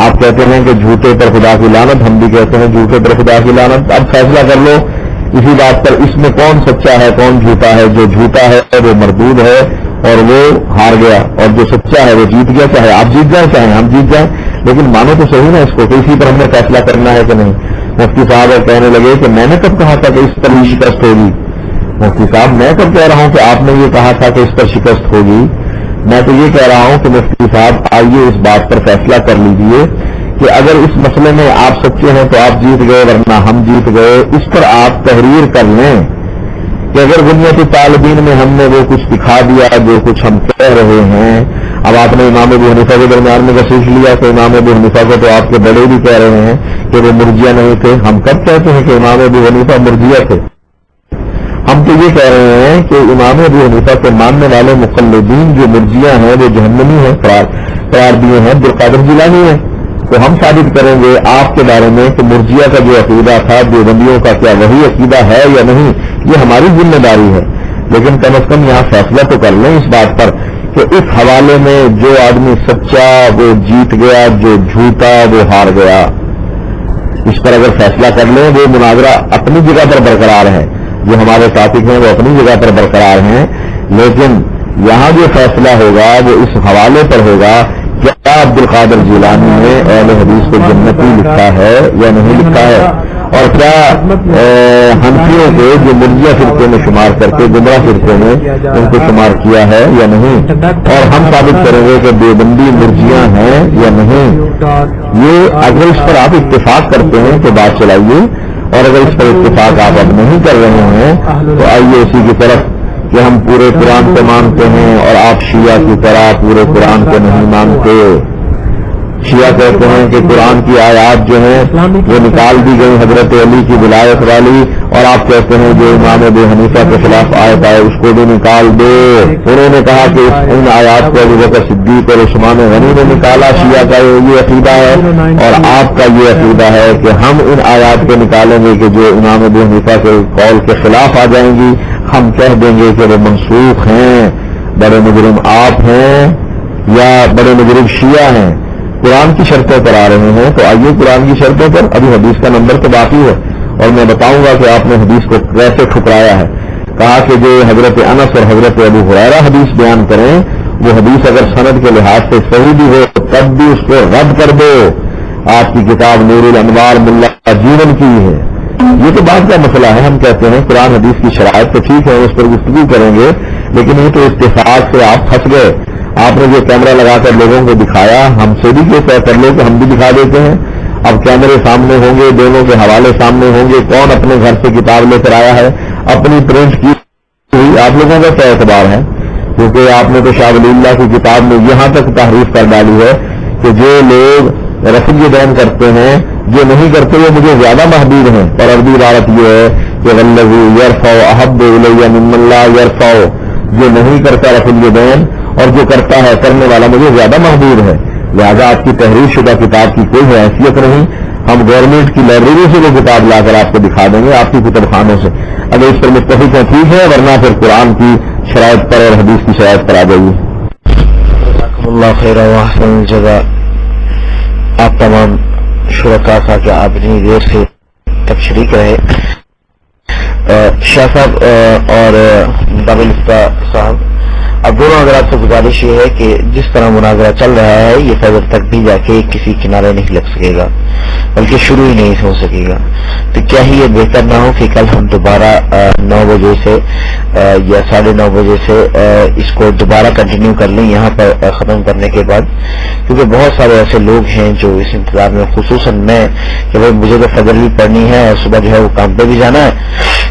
آپ کہتے ہیں کہ جھوٹے پر خدا کی لعنت، ہم بھی کہتے ہیں جھوٹے پر خدا کی لعنت، اب فیصلہ کر لو اسی بات پر، اس میں کون سچا ہے کون جھوٹا ہے۔ جو جھوٹا ہے وہ مردود ہے اور وہ ہار گیا، اور جو سچا ہے وہ جیت گیا، چاہے آپ جیت جائیں چاہے ہم جیت جائیں، لیکن مانو تو صحیح نا اس کو، تو اسی پر ہم نے فیصلہ کرنا ہے کہ نہیں۔ مفتی صاحب کہنے لگے کہ میں نے کب کہا تھا کہ اس پر ہی شکست ہوگی؟ مفتی صاحب میں کب کہہ رہا ہوں کہ آپ نے یہ کہا تھا کہ اس پر شکست ہوگی؟ میں تو یہ کہہ رہا ہوں کہ مفتی صاحب آئیے اس بات پر فیصلہ کر لیجئے کہ اگر اس مسئلے میں آپ سچے ہیں تو آپ جیت گئے ورنہ ہم جیت گئے، اس پر آپ تحریر کر لیں کہ اگر بنیاد طالبین میں ہم نے وہ کچھ دکھا دیا جو کچھ ہم کہہ رہے ہیں۔ اب آپ نے امام ابو حنیفہ کے درمیان میں گسیٹ لیا تو امام ابو حنیفہ کو تو آپ کے بڑے بھی کہہ رہے ہیں کہ وہ مرجیہ نہیں تھے۔ ہم کب کہتے ہیں کہ امام ابو حنیفہ مرجیہ تھے؟ ہم تو یہ کہہ رہے ہیں کہ امام ابو حنیفہ کے ماننے والے مقلدین جو مرجیہ ہیں وہ جہنمی ہیں، قرار دیے ہیں، عبدالقادر جیلانی ہیں۔ تو ہم ثابت کریں گے آپ کے بارے میں کہ مرجیہ کا جو عقیدہ تھا دیوبندیوں کا کیا وہی عقیدہ ہے یا نہیں، یہ ہماری ذمہ داری ہے، لیکن کم از کم یہاں فیصلہ تو کر لیں اس بات پر کہ اس حوالے میں جو آدمی سچا وہ جیت گیا، جو جھوٹا وہ ہار گیا۔ اس پر اگر فیصلہ کر لیں، وہ مناظرہ اپنی جگہ پر برقرار ہے، جو ہمارے ساتھی ہیں وہ اپنی جگہ پر برقرار ہیں، لیکن یہاں جو فیصلہ ہوگا وہ اس حوالے پر ہوگا کیا عبدالقادر جیلانی نے اہل حدیث کو جنتی لکھا ہے یا نہیں لکھا ہے، اور کیا حنفیوں کے جو مرجیہ فرقے میں شمار کر کے گمراہ فرقے میں ان کو شمار کیا ہے یا نہیں، اور ہم ثابت کریں گے کہ دیوبندی مرجیہ ہیں یا نہیں۔ یہ اگر اس پر آپ اتفاق کرتے ہیں تو بات چلائیے، اور اگر اس پر اتفاق آپ اب نہیں کر رہے ہیں تو آئیے اسی کی طرف کہ ہم پورے قرآن کو مانتے ہیں اور آپ شیعہ کی طرح پورے قرآن کو نہیں مانتے۔ شیعہ کہتے ہیں کہ قرآن کی آیات جو ہیں وہ نکال دی گئی حضرت علی کی ولایت والی، اور آپ کہتے ہیں جو امام ابو حنیفہ کے خلاف آیت آئے اس کو بھی نکال دو۔ انہوں نے کہا کہ ان آیات کو ابو بکر صدیق اور عثمان غنی نے نکالا، شیعہ کا یہ عقیدہ ہے، اور آپ کا یہ عقیدہ ہے کہ ہم ان آیات کو نکالیں گے کہ جو امام ابو حنیفہ کے قول کے خلاف آ جائیں گی، ہم کہہ دیں گے کہ وہ منسوخ ہیں۔ بڑے مجرم آپ ہیں یا بڑے مجرم شیعہ ہیں؟ قرآن کی شرطوں پر آ رہے ہیں تو آئیے قرآن کی شرطوں پر، ابھی حدیث کا نمبر تو باقی ہے، اور میں بتاؤں گا کہ آپ نے حدیث کو کیسے ٹھکرایا ہے۔ کہا کہ جو حضرت انس اور حضرت ابو ہریرہ حدیث بیان کریں، وہ حدیث اگر سند کے لحاظ سے صحیح بھی ہو تب بھی اس کو رد کر دو۔ آپ کی کتاب نور الانوار ملا جیون کی ہے، یہ تو بات کا مسئلہ ہے۔ ہم کہتے ہیں قرآن حدیث کی شرائط تو ٹھیک ہے، اس پر گفتگو کریں گے، لیکن یہ تو اتفاق سے آپ پھنس گئے۔ آپ نے جو کیمرہ لگا کر لوگوں کو دکھایا، ہم سے بھی طے کر لو کہ ہم بھی دکھا دیتے ہیں۔ اب کیمرے سامنے ہوں گے، دونوں کے حوالے سامنے ہوں گے، کون اپنے گھر سے کتاب لے کر آیا ہے، اپنی پرنٹ کی ہوئی آپ لوگوں کا کیا اعتبار ہے؟ کیونکہ آپ نے تو شاہ ولی اللہ کی کتاب میں یہاں تک تحریف کر ڈالی ہے کہ جو لوگ رفع دین کرتے ہیں، جو نہیں کرتے وہ مجھے زیادہ محبوب ہیں، اور عربی عبارت یہ ہے کہ والذی یرفع احب الی ممن لا یرفع، جو نہیں کرتا رفع دین اور جو کرتا ہے کرنے والا مجھے زیادہ محبوب ہے۔ لہذا آپ کی تحریر شدہ کتاب کی کوئی حیثیت نہیں، ہم گورنمنٹ کی لائبریری سے وہ کتاب لا کر آپ کو دکھا دیں گے، آپ کی کتب خانوں سے۔ اگر اس پر متفق ہیں ٹھیک ہے، ورنہ پھر قرآن کی شرائط پر اور حدیث کی شرائط پر آ جائیے۔ اللہ خیر و احسن الجزاء۔ آپ تمام شرکاء کا کہ آپ اتنی دیر سے شریک رہے. شاہ صاحب اور دابل صاحب، اب دونوں حضرات سے گزارش یہ ہے کہ جس طرح مناظرہ چل رہا ہے یہ فجر تک بھی جا کے کسی کنارے نہیں لگ سکے گا، بلکہ شروع ہی نہیں ہو سکے گا. تو کیا ہی یہ بہتر نہ ہو کہ کل ہم دوبارہ 9 بجے سے یا 9:30 بجے سے اس کو دوبارہ کنٹینیو کر لیں یہاں پر ختم کرنے کے بعد، کیونکہ بہت سارے ایسے لوگ ہیں جو اس انتظار میں، خصوصاً میں کہ بھائی مجھے تو فجر بھی پڑھنی ہے اور صبح جو ہے وہ کام پہ بھی جانا ہے.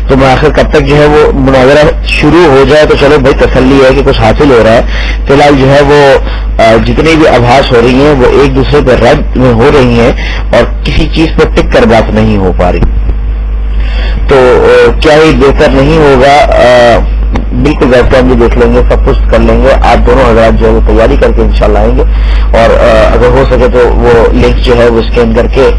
تو میں آخر کب تک جو ہے وہ مناظرہ شروع ہو جائے تو چلو بھائی تسلی ہے کہ کچھ حاصل ہو رہا ہے. فی الحال جو ہے وہ جتنی بھی آبھاس ہو رہی ہیں وہ ایک دوسرے پہ رد میں ہو رہی ہیں اور کسی چیز پہ ٹک کر بات نہیں ہو پا رہی. تو کیا یہ بہتر نہیں ہوگا؟ بالکل ویسے ہم بھی دیکھ لیں گے، سب کچھ کر لیں گے. آپ دونوں حضرات جو ہے وہ تیاری کر کے انشاءاللہ آئیں گے، اور اگر ہو سکے تو وہ لنکس جو ہے وہ اسکین کر کے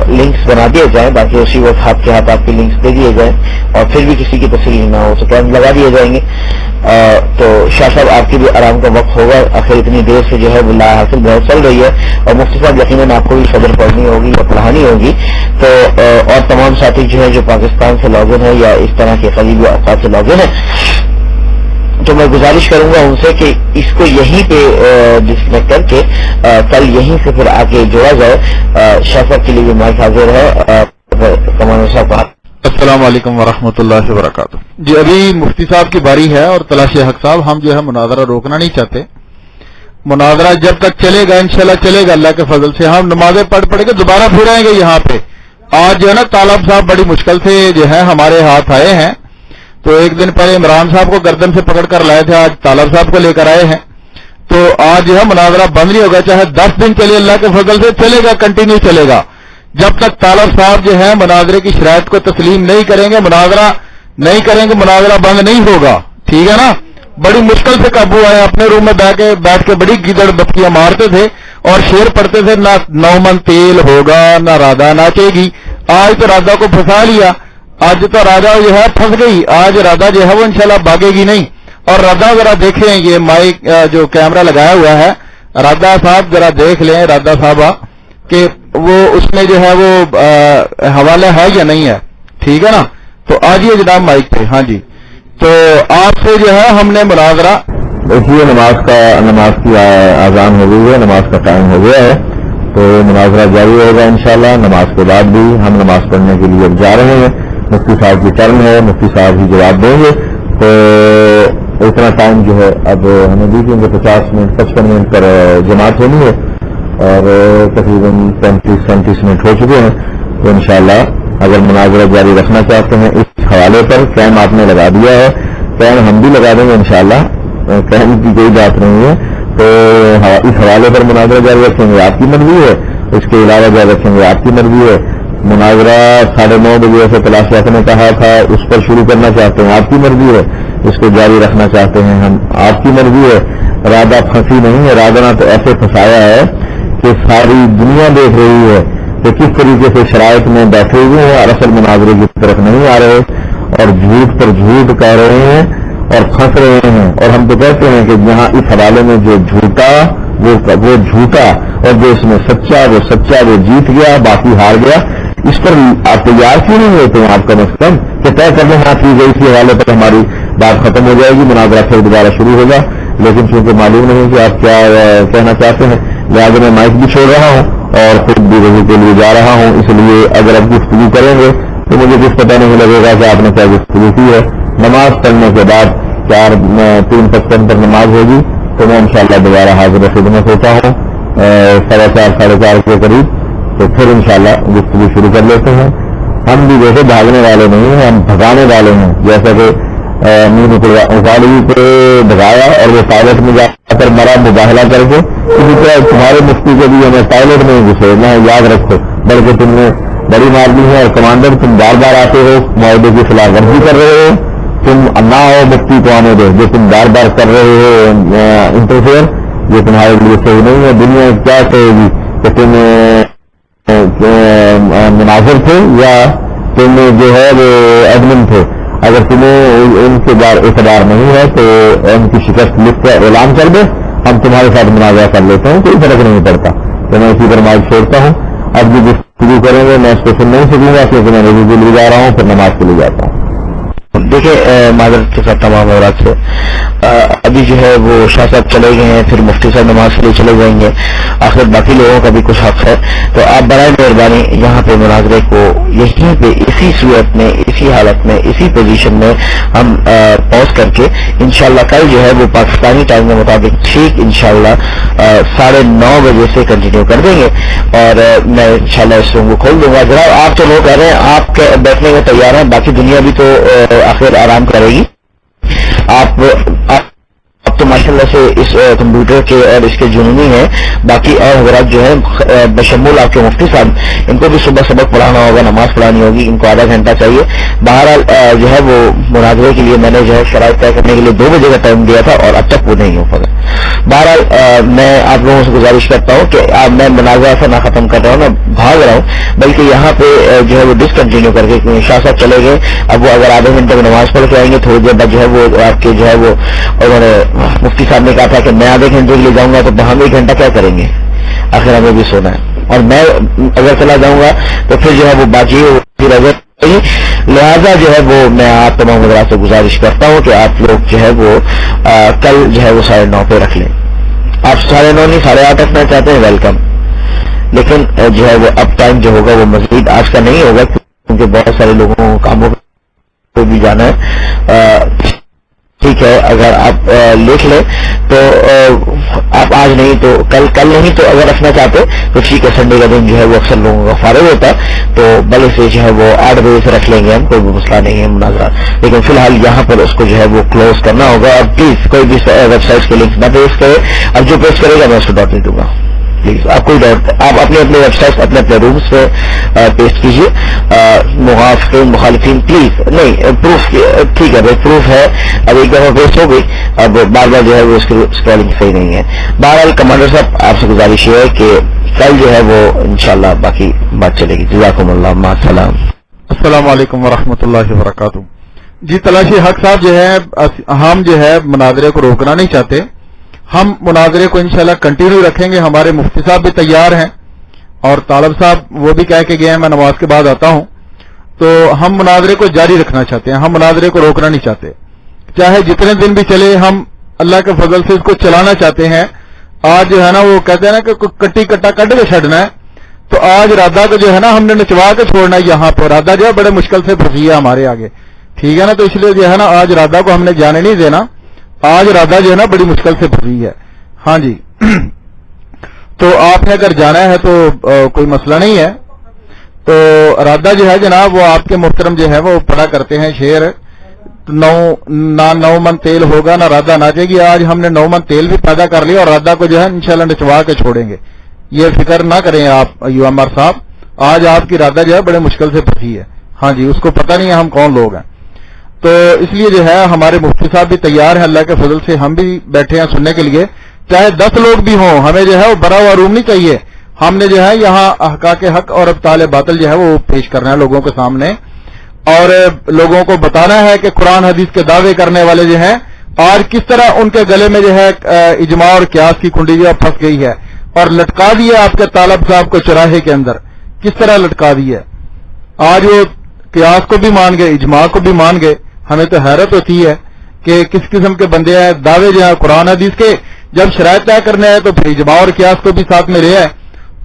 لنکس بنا دیے جائیں، باقی اسی وقت ہاتھ کے ہاتھ آپ کے لنکس دے دیے جائیں، اور پھر بھی کسی کی تسلی نہ ہو تو کیمپ لگا دیے جائیں گے. تو شاہ صاحب آپ کی بھی آرام کا وقت ہوگا، آخر اتنی دیر سے جو ہے وہ لا حاصل بہت چل رہی ہے، اور مفتی صاحب یقیناً آپ کو بھی فجر پڑھنی ہوگی یا پڑھانی ہوگی. تو اور تمام ساتھی جو ہیں جو پاکستان سے لاگ ان ہے یا اس طرح کے قریبی اوقات سے لاگ ان ہے، تو میں گزارش کروں گا ان سے کہ اس کو یہیں پہ ڈسکنیکٹ کر کے کل یہیں سے پھر آ کے جوڑا جائے. شاہ صاحب کے لیے بھی مائک حاضر ہے. کمانڈر صاحب، السلام علیکم ورحمۃ اللہ وبرکاتہ. جی ابھی مفتی صاحب کی باری ہے اور تلاش حق صاحب، ہم جو ہے مناظرہ روکنا نہیں چاہتے. مناظرہ جب تک چلے گا انشاءاللہ چلے گا، اللہ کے فضل سے. ہم نمازیں پڑھ کے دوبارہ پھر آئیں گے یہاں پہ. آج جو ہے نا طالب صاحب بڑی مشکل سے جو ہے ہمارے ہاتھ آئے ہیں. تو ایک دن پہلے عمران صاحب کو گردن سے پکڑ کر لائے تھے، آج طالب صاحب کو لے کر آئے ہیں. تو آج جو ہے مناظرہ بند نہیں ہوگا، چاہے 10 دن چلے، اللہ کے فضل سے چلے گا، کنٹینیو چلے گا. جب تک طالب صاحب جو ہے مناظرے کی شرائط کو تسلیم نہیں کریں گے، مناظرہ نہیں کریں گے، مناظرہ بند نہیں ہوگا. ٹھیک ہے نا؟ بڑی مشکل سے قابو آئے، اپنے روم میں بیٹھ کے بڑی گیدڑ بتیاں مارتے تھے اور شعر پڑھتے تھے، نہ 9 من تیل ہوگا، نہ رادھا ناچے گی. آج تو رادھا کو پھنسا لیا، آج تو رادھا جو ہے پھنس گئی. آج رادھا جو ہے وہ انشاءاللہ بھاگے گی نہیں. اور رادھا ذرا دیکھیں، یہ مائک جو کیمرہ لگایا ہوا ہے، رادھا صاحب ذرا دیکھ لیں، رادھا صاحبہ کہ وہ اس میں جو ہے وہ حوالہ ہے یا نہیں ہے. ٹھیک ہے نا؟ تو آجیے جناب مائک پہ. ہاں جی، تو آپ سے جو ہے ہم نے مناظرہ، دیکھیے نماز کی اذان ہو گئی ہے، نماز کا ٹائم ہو گیا ہے، تو مناظرہ جاری ہوگا انشاءاللہ. نماز کے بعد بھی ہم نماز پڑھنے کے لیے جا رہے ہیں. مفتی صاحب کی ٹرن ہے، مفتی صاحب ہی جواب دیں گے. تو اتنا ٹائم جو ہے اب ہمیں دیجیے کہ 50 منٹ 55 منٹ پر جماعت ہونی ہے، اور تقریباً 35-37 منٹ ہو چکے ہیں. تو انشاءاللہ اگر مناظرہ جاری رکھنا چاہتے ہیں اس حوالے پر، کیم آپ نے لگا دیا ہے، کیم ہم بھی لگا دیں گے انشاءاللہ، کیم کی کوئی بات نہیں ہے. تو اس حوالے پر مناظرہ جاری رکھیں گے، آپ کی مرضی ہے. اس کے علاوہ جاری رکھیں گے، آپ کی مرضی ہے. مناظرہ 9:30 بجے سے تلاش نے کہا تھا اس پر شروع کرنا چاہتے ہیں، آپ کی مرضی ہے. اس کو جاری رکھنا چاہتے ہیں ہم، آپ کی مرضی ہے. رادھا پھنسی نہیں ہے، رادھا نے تو ایسے پھنسایا ہے کہ ساری دنیا دیکھ رہی ہے کہ کس طریقے سے شرائط میں بیٹھے ہوئے ہیں اور اصل مناظرے کی طرف نہیں آ رہے، اور جھوٹ پر جھوٹ کہہ رہے ہیں اور پھنس رہے ہیں. اور ہم تو کہتے ہیں کہ یہاں اس حوالے میں جو جھوٹا وہ جھوٹا، اور جو اس میں سچا وہ سچا، وہ جیت گیا باقی ہار گیا. اس پر آپ تیار کیوں نہیں ہوتے ہیں؟ آپ کم از کم کہ طے کرنے ہاں کی گئی اسی حوالے پر ہماری بات ختم ہو جائے گی، مناظرہ پھر دوبارہ شروع ہوگا. لیکن چونکہ معلوم نہیں کہ آپ کیا کہنا چاہتے ہیں، لہٰذا میں مائک بھی چھوڑ رہا ہوں اور خود بھی وضو کے لیے جا رہا ہوں. اس لیے اگر آپ گفتگو کریں گے تو مجھے کچھ پتہ نہیں لگے گا کہ آپ نے کیا گفتگو کی ہے. نماز پڑھنے کے بعد 3:55 پر نماز ہوگی تو میں انشاءاللہ دوبارہ حاضر خدمت ہوتا ہوں 4:15 4:30 کے قریب. تو پھر انشاءاللہ گفتگو شروع کر لیتے ہیں. ہم بھی جیسے بھاگنے والے نہیں ہیں، ہم بھگانے والے ہیں. جیسا کہ مین اکالی پہ بھگایا اور وہ ٹوائلٹ میں جا کر مرا مباہلہ کر کے، اسی طرح تمہارے مفتی کو بھی ہمیں ٹوائلٹ میں گھسے نہ، یاد رکھو. بلکہ تم نے بڑی مار دی ہے، اور کمانڈر تم بار بار آتے ہو، معاہدے کی خلاف ورزی کر رہے ہو. تم نہ ہو مفتی کو آنے دو، جو تم بار بار کر رہے ہو انٹرفیئر، یہ تمہارے لیے صحیح نہیں ہے. دنیا کیا کہے گی کہ تم مناظر تھے یا تم جو ہے وہ ایڈمن تھے. اگر تمہیں ان کے اعتبار نہیں ہے تو ان کی شکست لکھ کر اعلان کر دے، ہم تمہارے ساتھ مناظرہ کر لیتے ہیں، کوئی فرق نہیں پڑتا. تو میں اسی پر مائک چھوڑتا ہوں. اب جو شروع کریں گے. میں اس کو پھر نہیں سکوں گا کیونکہ میں نبی کے لیے جا رہا ہوں, پھر نماز کے لیے جاتا ہوں. دیکھیں معذرت کے ساتھ تمام حضرات سے ابھی جو ہے وہ شاہ صاحب چلے گئے ہیں, پھر مفتی صاحب نماز کے لیے چلے جائیں گے, آخر باقی لوگوں کا بھی کچھ حق ہے. تو آپ برائے مہربانی یہاں پہ مناظرے کو یہیں پہ اسی صورت میں, اسی حالت میں, اسی پوزیشن میں ہم پوز کر کے انشاءاللہ کل جو ہے وہ پاکستانی ٹائم کے مطابق ٹھیک انشاءاللہ 9:30 بجے سے کنٹینیو کر دیں گے, اور میں انشاءاللہ اس روم کو کھول دوں گا. ذرا آپ تو لوگ کہہ رہے ہیں آپ بیٹھنے کو تیار ہیں, باقی دنیا بھی تو آخر آرام کرے گی. آپ تو ماشاءاللہ سے اس کمپیوٹر کے اور اس کے جنونی ہیں. باقی اور حضرات جو ہیں بشمول آپ کے مفتی صاحب, ان کو بھی صبح سبق پڑھانا ہوگا, نماز پڑھانی ہوگی, ان کو آدھا گھنٹہ چاہیے. بہرحال جو ہے وہ مناظرے کے لیے میں نے جو ہے شرائط طے کرنے کے لیے 2 بجے کا ٹائم دیا تھا اور اب تک وہ نہیں ہو پا. بہرحال میں آپ لوگوں سے گزارش کرتا ہوں کہ میں مناظرہ سے نہ ختم کر رہا ہوں, نہ بھاگ رہا ہوں, بلکہ یہاں پہ جو ہے وہ ڈسکنٹینیو کر کے شاہ صاحب چلے گئے. اب وہ اگر آدھے گھنٹے میں نماز پڑھ کے آئیں گے, تھوڑی دیر بعد جو ہے وہ آپ کے جو ہے وہ انہوں نے مفتی صاحب نے کہا تھا کہ میں آدھے گھنٹے کے لیے جاؤں گا, تو ہم 1 گھنٹہ کیا کریں گے, آخر ہمیں بھی سونا ہے. اور میں اگر چلا جاؤں گا تو پھر جو ہے وہ باقی رہ. لہذا جو ہے وہ میں آپ تمام حضرات سے گزارش کرتا ہوں کہ آپ لوگ جو ہے وہ کل جو ہے وہ 9:30 پہ رکھ لیں. آپ 9:30 نہیں 8:30 رکھنا چاہتے ہیں, ویلکم. لیکن جو ہے وہ اب ٹائم جو ہوگا وہ مزید آج کا نہیں ہوگا, کیونکہ بہت سارے لوگوں کو کاموں کو بھی جانا ہے. ٹھیک ہے, اگر آپ لکھ لیں تو آپ آج نہیں تو کل نہیں, تو اگر رکھنا چاہتے تو ٹھیک ہے, سنڈے کا دن جو ہے وہ اکثر لوگوں کا فارغ ہوتا ہے, تو بلے سے جو ہے وہ 8 بجے سے رکھ لیں گے ہم, کوئی بھی مسئلہ نہیں ہے مناظرہ. لیکن فی الحال یہاں پر اس کو جو ہے وہ کلوز کرنا ہوگا. اور پلیز کوئی بھی ویب سائٹ کے لنک نہ پیش کرے, اب جو پیش کرے گا میں اس کو ڈاٹ نہیں دوں گا. پلیز آپ کوئی ڈاؤٹ, آپ اپنے ویب سائٹ اپنے رومس پہ پیسٹ کیجیے. موافقین مخالفین پلیز نہیں, پروف ٹھیک ہے بھائی, پروف ہے, اب ایک دفعہ پیسٹ ہو گئی, اب بار بار جو ہے وہ اس کی اسپیلنگ صحیح نہیں ہے. بہرحال کمانڈر صاحب آپ سے گزارش یہ ہے کہ کل جو ہے وہ انشاءاللہ باقی بات چلے گی. جزاکم اللہ, مع السلام. السلام علیکم ورحمۃ اللہ وبرکاتہ. جی تلاشی حق صاحب جو ہے, ہم جو ہے مناظرے کو روکنا نہیں چاہتے, ہم مناظرے کو انشاءاللہ کنٹینیو رکھیں گے. ہمارے مفتی صاحب بھی تیار ہیں اور طالب صاحب وہ بھی کہہ کے گئے ہیں میں نماز کے بعد آتا ہوں. تو ہم مناظرے کو جاری رکھنا چاہتے ہیں, ہم مناظرے کو روکنا نہیں چاہتے. چاہے جتنے دن بھی چلے, ہم اللہ کے فضل سے اس کو چلانا چاہتے ہیں. آج جو ہے نا وہ کہتے ہیں نا کہ کٹی کٹا کڈ کے چھڑنا ہے, تو آج رادہ کو جو ہے نا ہم نے نچوا کے چھوڑنا ہے. یہاں پر رادہ جو ہے بڑے مشکل سے پھنسی ہے ہمارے آگے, ٹھیک ہے نا. تو اس لیے جو ہے نا آج رادہ کو ہم نے جانے نہیں دینا. آج رادہ جو ہے نا بڑی مشکل سے پھنسی ہے. ہاں جی, تو آپ نے اگر جانا ہے تو کوئی مسئلہ نہیں ہے. تو رادہ جو ہے جناب وہ آپ کے محترم جو ہے وہ پڑھا کرتے ہیں شعر, 9 من تیل ہوگا نہ رادہ ناچے گی. آج ہم نے 9 من تیل بھی پیدا کر لیا اور رادہ کو جو ہے انشاءاللہ نچوا کے چھوڑیں گے. یہ فکر نہ کریں آپ یو عمر صاحب, آج آپ کی رادہ جو ہے بڑے مشکل سے پھنسی ہے. ہاں جی, اس کو پتہ نہیں ہے ہم کون لوگ ہیں. تو اس لیے جو ہے ہمارے مفتی صاحب بھی تیار ہیں, اللہ کے فضل سے ہم بھی بیٹھے ہیں سننے کے لیے. چاہے 10 لوگ بھی ہوں, ہمیں جو ہے وہ بڑا ہوا روم نہیں چاہیے. ہم نے جو ہے یہاں احقاق حق اور ابطال باطل جو ہے وہ پیش کرنا ہے لوگوں کے سامنے, اور لوگوں کو بتانا ہے کہ قرآن حدیث کے دعوے کرنے والے جو ہیں آج کس طرح ان کے گلے میں جو ہے اجماع اور قیاس کی کنڈی جو پھنس گئی ہے اور لٹکا دی ہے آپ کے طالب صاحب کو چوراہے کے اندر. کس طرح لٹکا دی ہے, آج وہ قیاس کو بھی مان گئے, اجماع کو بھی مان گئے. ہمیں تو حیرت ہوتی ہے کہ کس قسم کے بندے ہیں. دعوے جو ہیں قرآن حدیث کے, جب شرائط طے کرنے آئے تو پھر اجماع اور قیاس کو بھی ساتھ میں لے آئے.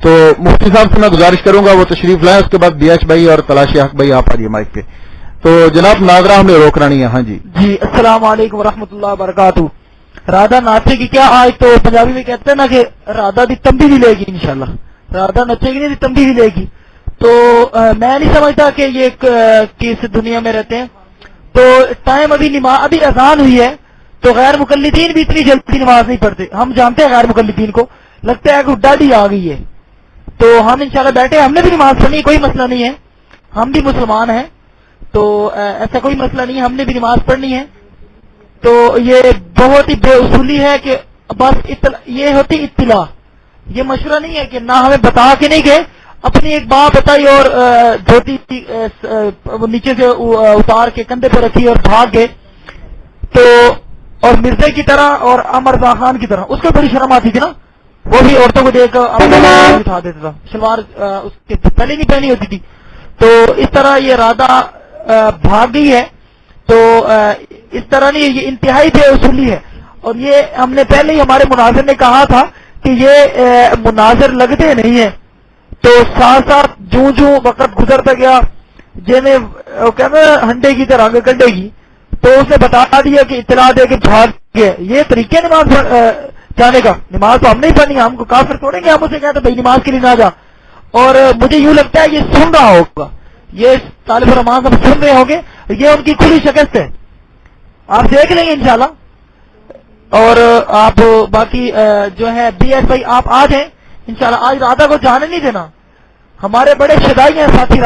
تو مفتی صاحب سے میں گزارش کروں گا وہ تشریف لائیں, اس کے بعد BH بھائی اور تلاشی حق بھائی آپ آئیے مائک پہ. تو جناب ناظرہ ہم نے روکنا نہیں ہے. ہاں جی جی, السلام علیکم ورحمۃ اللہ وبرکاتہ. رادہ ناچے گی کیا, آج تو پنجابی میں کہتے ہیں نا کہ رادہ دی تمبی بھی لے گی انشاءاللہ. رادہ نچے گی نہیں, دی تمبی بھی لے گی. تو میں نہیں سمجھتا کہ یہ کس دنیا میں رہتے ہیں. تو ٹائم ابھی اذان ہوئی ہے, تو غیر مقلدین بھی اتنی جلدی نماز نہیں پڑھتے. ہم جانتے ہیں غیر مقلدین کو, لگتا ہے کہ ڈاڈی آ گئی ہے. تو ہم انشاءاللہ بیٹھے, ہم نے بھی نماز پڑھنی, کوئی مسئلہ نہیں ہے, ہم بھی مسلمان ہیں, تو ایسا کوئی مسئلہ نہیں ہے, ہم نے بھی نماز پڑھنی ہے. تو یہ بہت ہی بے اصولی ہے کہ بس یہ ہوتی اطلاع, یہ مشورہ نہیں ہے کہ نہ ہمیں بتا کے نہیں گئے, اپنی ایک بات بتائی اور دھوتی نیچے سے اتار کے کندھے پہ رکھی اور بھاگ گئے. تو اور مرزا کی طرح اور عمر خان کی طرح, اس کو بڑی شرم آتی تھی نا. وہ بھی عورتوں کو دیکھ اپنا اٹھا دیتا تھا، شلوار اس کے پہلے نہیں پہنی ہوتی تھی. تو اس طرح یہ رادہ بھاگ گئی ہے. تو اس طرح نہیں، یہ انتہائی بے اصولی ہے. اور یہ ہم نے پہلے ہی ہمارے مناظر نے کہا تھا کہ یہ مناظر لگتے نہیں ہیں. تو ساتھ ساتھ جوں وقت گزرتا گیا، جنہیں وہ کہتے ہیں ہنڈے کی طرح کنڈے کی، تو اس نے بتا دیا کہ اطلاع دے کے بھاگ گئے. یہ طریقے نماز جانے کا، نماز تو ہم نہیں پڑھنی، ہم کو کافر چھوڑیں گے، ہم اسے کہتے بھائی نماز کے لیے نہ جا. اور مجھے یوں لگتا ہے یہ سن رہا ہوگا، یہ طالب علماء سب سن رہے ہوں گے، یہ ان کی کھلی شکست ہے، آپ دیکھ لیں گے انشاءاللہ. اور آپ باقی جو ہے بی ایس بھائی آپ آ جائیں انشاءاللہ. آج رادھا کو جانے نہیں دینا، ہمارے بڑے شدائی ہیں ساتھی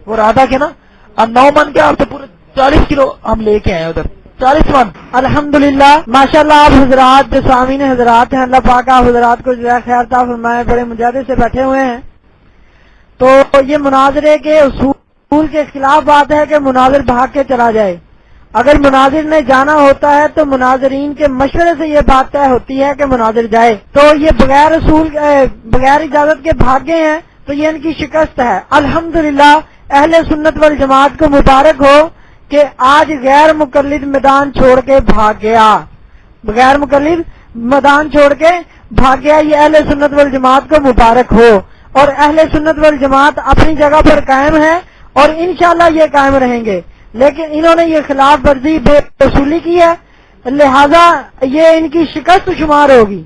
وہ رادھا کے نا. 9 من کے آپ تو پورے 40 کلو ہم لے کے آئے ادھر 40 من. الحمدللہ ماشاءاللہ آپ حضرات جو سامعین حضرات ہیں، اللہ پاک آپ حضرات کو جزائے خیر عطا فرمائے، بڑے مجاہدے سے بیٹھے ہوئے ہیں. تو یہ مناظرے کے اصول کے خلاف بات ہے کہ مناظر بھاگ کے چلا جائے. اگر مناظر نے جانا ہوتا ہے تو مناظرین کے مشورے سے یہ بات طے ہوتی ہے کہ مناظر جائے. تو یہ بغیر اجازت کے بھاگ گئے ہیں، تو یہ ان کی شکست ہے. الحمدللہ اہل سنت والجماعت کو مبارک ہو کہ آج غیر مقلد میدان چھوڑ کے بھاگ گیا، بغیر مقلد میدان چھوڑ کے بھاگ گیا. یہ اہل سنت والجماعت کو مبارک ہو. اور اہل سنت والجماعت اپنی جگہ پر قائم ہے اور انشاءاللہ یہ قائم رہیں گے. لیکن انہوں نے یہ خلاف ورزی بے اصولی کی ہے، لہذا یہ ان کی شکست شمار ہوگی.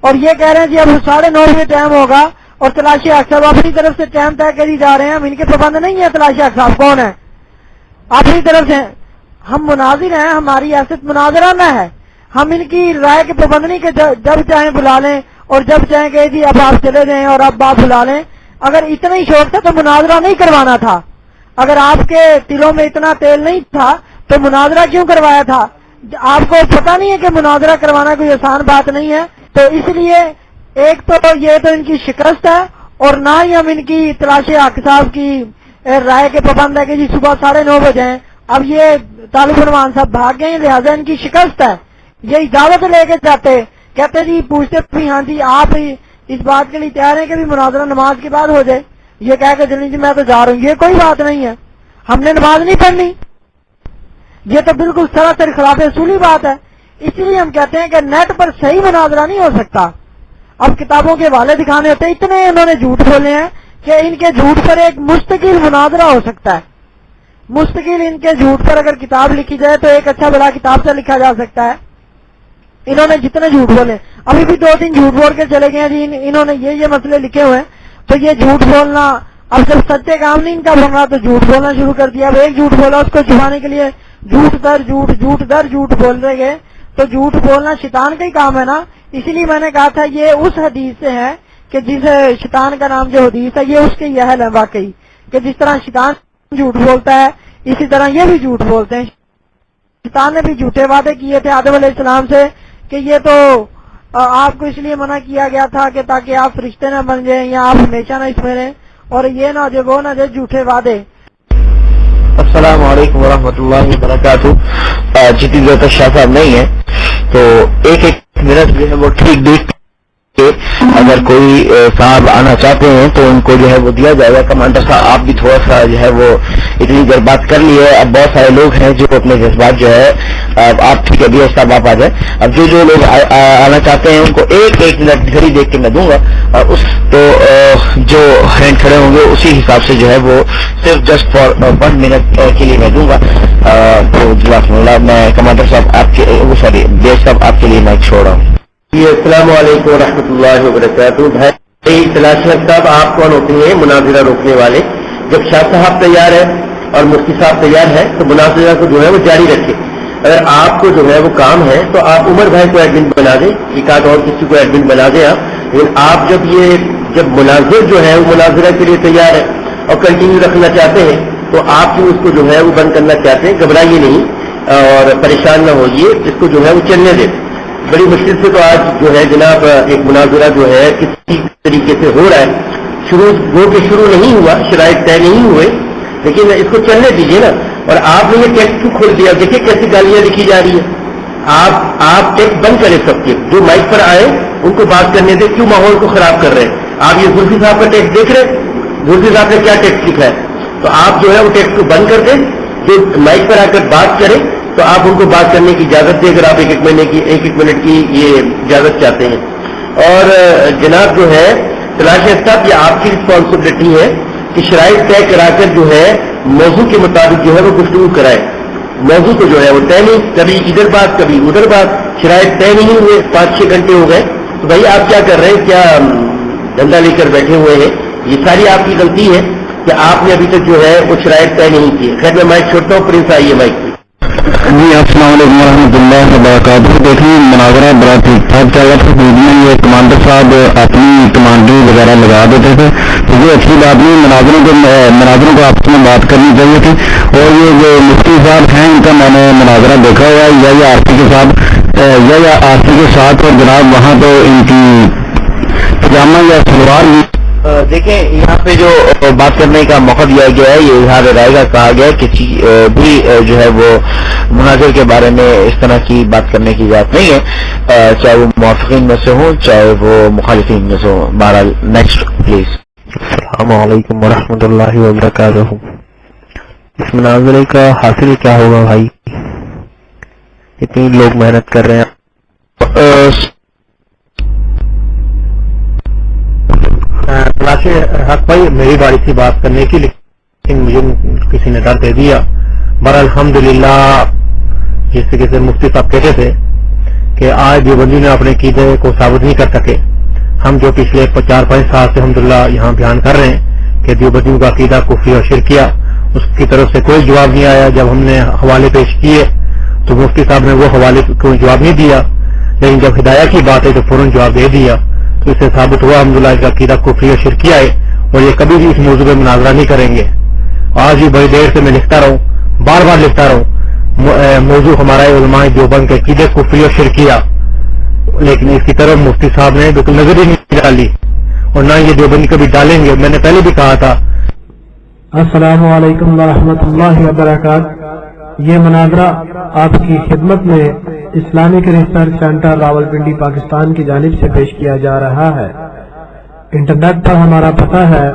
اور یہ کہہ رہے ہیں جی اب 9:30 بجے ٹائم ہوگا اور تلاشی حق صاحب اپنی طرف سے ٹائم طے کری جا رہے ہیں. ہم ان کے پابند نہیں ہیں. تلاشی حق صاحب کون ہے؟ اپنی طرف سے ہم مناظر ہیں، ہماری حیثیت مناظرہ نہ ہے. ہم ان کی رائے کے پابند نہیں کہ جب چاہیں بلا لیں اور جب چاہیں کہ جی اب آپ چلے جائیں اور اب آپ بلا لیں. اگر اتنا ہی شوق تھا تو مناظرہ نہیں کروانا تھا. اگر آپ کے دلوں میں اتنا تیل نہیں تھا تو مناظرہ کیوں کروایا تھا؟ آپ کو پتہ نہیں ہے کہ مناظرہ کروانا کوئی آسان بات نہیں ہے. تو اس لیے ایک تو یہ تو ان کی شکست ہے، اور نہ ہی ہم ان کی تلاشی حق صاحب کی رائے کے پابند ہے کہ جی صبح 9:30 بجے ہیں. اب یہ طالب عنوان صاحب بھاگ گئے ہیں، لہٰذا ان کی شکست ہے. یہ اجازت لے کے جاتے، کہتے جی پوچھتے بھی ہاں جی آپ اس بات کے لیے تیار ہیں کہ بھی مناظرہ نماز کے بعد ہو جائے. یہ کہہ کے چلیں جی میں تو جا رہا ہوں، یہ کوئی بات نہیں ہے. ہم نے نماز نہیں پڑھنی، یہ تو بالکل سراسر خلاف اصولی بات ہے. اس لیے ہم کہتے ہیں کہ نیٹ پر صحیح مناظرہ نہیں ہو سکتا. اب کتابوں کے حوالے دکھانے ہوتے ہیں، اتنے انہوں نے جھوٹ بولے ہیں کہ ان کے جھوٹ پر ایک مستقل مناظرہ ہو سکتا ہے. مستقل ان کے جھوٹ پر اگر کتاب لکھی جائے تو ایک اچھا بڑا کتاب سے لکھا جا سکتا ہے. انہوں نے جتنے جھوٹ بولے، ابھی بھی 2-3 جھوٹ بول کے چلے گئے ہیں جی انہوں نے یہ مسئلے لکھے ہوئے ہیں. تو یہ جھوٹ بولنا اب جب سچے کام نہیں ان کا بن رہا تو جھوٹ بولنا شروع کر دیا. اب ایک جھوٹ بولا اس کو چھپانے کے لیے جھوٹ در جھوٹ بول رہے گئے. تو جھوٹ بولنا شیطان کا ہی کام ہے نا. اسی لیے میں نے کہا تھا یہ اس حدیث سے ہے کہ جس شیطان کا نام جو حدیث ہے یہ اس کے یہ اہل ہے واقعی، کہ جس طرح شیطان جھوٹ بولتا ہے اسی طرح یہ بھی جھوٹ بولتے ہیں. شیطان نے بھی جھوٹے وعدے کیے تھے آدم علیہ السلام سے کہ یہ تو آپ کو اس لیے منع کیا گیا تھا کہ تاکہ آپ فرشتے نہ بن جائیں یا آپ ہمیشہ نہ اس میں رہیں، اور یہ نہ جو وہ نہ جو جھوٹے وعدے. السلام علیکم ورحمۃ اللہ وبرکاتہ. جتنی دیر تک شاہ صاحب نہیں ہے تو ایک منٹ جو ہے وہ ٹھیک دیکھ کے اگر کوئی صاحب آنا چاہتے ہیں تو ان کو جو ہے وہ دیا جائے گا. کمانڈر صاحب آپ بھی تھوڑا سا جو ہے وہ اتنی دیر بات کر لی ہے. اب بہت سارے لوگ ہیں جو اپنے جذبات جو ہے آپ ٹھیک ہے بھی صاحب آپ آ جائیں. اب جو لوگ آنا چاہتے ہیں ان کو ایک منٹ گھڑی دیکھ کے میں دوں گا، اور اس تو جو ہینڈ کھڑے ہوں گے اسی حساب سے جو ہے وہ صرف جسٹ فار 1 منٹ کے لیے میں دوں گا. تو جزاک اللہ. میں کمانڈر صاحب آپ کے سوری بیس صاحب آپ کے لیے مائک چھوڑ رہا ہوں. جی السلام علیکم ورحمۃ اللہ وبرکاتہ. بھائی تلاشی حق صاحب آپ کون ہوتے ہیں مناظرہ روکنے والے؟ جب شاہ صاحب تیار ہے اور مفتی صاحب تیار ہے تو مناظرہ کو جو ہے وہ جاری رکھے. اگر آپ کو جو ہے وہ کام ہے تو آپ عمر بھائی کو ایڈمن بنا دیں، ایک آدھ اور کسی کو ایڈمن بنا دیں آپ. لیکن آپ جب مناظر جو ہے وہ مناظرہ کے لیے تیار ہے اور کنٹینیو رکھنا چاہتے ہیں تو آپ جو اس کو جو ہے وہ بند کرنا چاہتے ہیں، گھبرائیے نہیں اور پریشان نہ ہوئیے، اس کو جو ہے وہ چلنے دیں. بڑی مشکل سے تو آج جو ہے جناب ایک مناظرہ جو ہے کسی طریقے سے ہو رہا ہے. شروع نہیں ہوا، شرائط طے نہیں ہوئے، لیکن اس کو چلنے دیجیے نا. اور آپ نے یہ ٹیکسٹ کیوں کھول دیا؟ دیکھیے کیسی گالیاں لکھی جا رہی ہے. آپ ٹیکسٹ بند کریں سب کے، جو مائک پر آئے ان کو بات کرنے دیں، کیوں ماحول کو خراب کر رہے ہیں؟ آپ یہ زلفی صاحب کا ٹیکسٹ دیکھ رہے ہیں، زلفی صاحب نے کیا ٹیکسٹ لکھا ہے، تو آپ جو ہے وہ ٹیکسٹ کو بند کر دیں، جو مائک پر آ کر بات کریں تو آپ ان کو بات کرنے کی اجازت دیں، اگر آپ ایک منٹ کی یہ اجازت چاہتے ہیں۔ اور جناب جو ہے تلاش صاحب، یہ آپ کی رسپانسبلٹی ہے کہ شرائط طے کرا کر جو ہے موضوع کے مطابق جو ہے وہ گفتگو کرائے، موضوع کو جو ہے وہ طے نہیں، کبھی ادھر بات کبھی ادھر بات، شرائط طے نہیں ہوئے، 5-6 گھنٹے ہو گئے، تو بھائی آپ کیا کر رہے ہیں، کیا دھندا لے کر بیٹھے ہوئے ہیں؟ یہ ساری آپ کی غلطی ہے کہ آپ نے ابھی تک جو ہے وہ شرائط طے نہیں کی۔ خیر میں مائک چھوڑتا ہوں، پرنس آئیے مائک پہ۔ جی السلام علیکم ورحمۃ اللہ وبرکاتہ۔ دیکھیں مناظرہ بڑا ٹھیک ٹھاک چل رہا تھا، بیچ میں یہ کمانڈر صاحب اپنی کمانڈری وغیرہ لگا دیتے تھے، تو یہ اچھی بات نہیں، مناظروں کو آپس میں بات کرنی چاہیے تھی۔ اور یہ جو مفتی صاحب ہیں ان کا میں نے مناظرہ دیکھا ہوا ہے، یا آرسی کے ساتھ آرسی کے ساتھ، اور جناب وہاں تو ان کی پجامہ یا سلوار دیکھیں یہاں پہ جو بات کرنے کا موقع دیا گیا ہے، یہ اظہار رائے کا کہا گیا کہ بھی جو ہے وہ مناظر کے بارے میں اس طرح کی بات کرنے کی اجازت نہیں ہے، چاہے وہ موافقین میں سے ہوں چاہے وہ مخالفین میں سے ہوں۔ بہرحال نیکسٹ پلیز۔ السلام علیکم ورحمۃ اللہ وبرکاتہ۔ اس مناظرے کا حاصل کیا ہوگا بھائی؟ اتنی لوگ محنت کر رہے ہیں۔ حق بھائی میری باری تھی بات کرنے کی، لیکن مجھے کسی نے ڈر دے دیا۔ بہرحال الحمدللہ، جس طریقے سے مفتی صاحب کہتے تھے کہ آج دیوبندی نے اپنے عقیدے کو ثابت نہیں کر سکے، ہم جو پچھلے 4-5 سال سے الحمدللہ یہاں بیان کر رہے ہیں کہ دیوبندیوں کا عقیدہ کفری اور شرکیہ، اس کی طرف سے کوئی جواب نہیں آیا۔ جب ہم نے حوالے پیش کیے تو مفتی صاحب نے وہ حوالے کو جواب نہیں دیا، لیکن جب ہدایت کی بات ہے تو فوراً جواب دے دیا، تو اس سے ثابت ہوا الحمدللہ اس کا عقیدہ کفری اور شرکیہ ہے، اور یہ کبھی بھی اس موضوع پہ مناظرہ نہیں کریں گے۔ آج بھی بڑی دیر سے میں لکھتا رہوں، بار بار لکھتا رہوں، موضوع ہمارا علماء دیوبند کے عقیدے کفری اور شرکیہ، لیکن اس کی طرف مفتی صاحب نے بالکل نظر ہی نہیں ڈالی، اور نہ یہ دیوبندی کبھی ڈالیں گے۔ میں نے پہلے بھی کہا تھا۔ السلام علیکم ورحمۃ اللہ وبرکاتہ۔ یہ مناظرہ آپ کی خدمت میں Islamic research centre Rawalpindi Pakistan کی جانب سے پیش کیا جا رہا ہے۔ انٹرنیٹ پر ہمارا پتہ ہے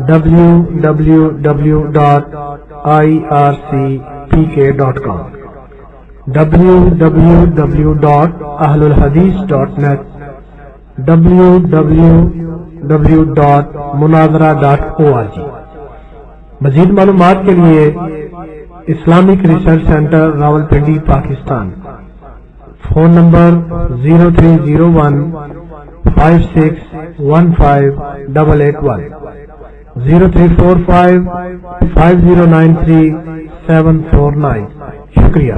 www.ircpk.com، www.ahlulhadith.net، www.munazara.org۔ مزید معلومات کے لیے Islamic research centre Rawalpindi Pakistan, phone number 030156158881، 03455093 749۔ شکریہ۔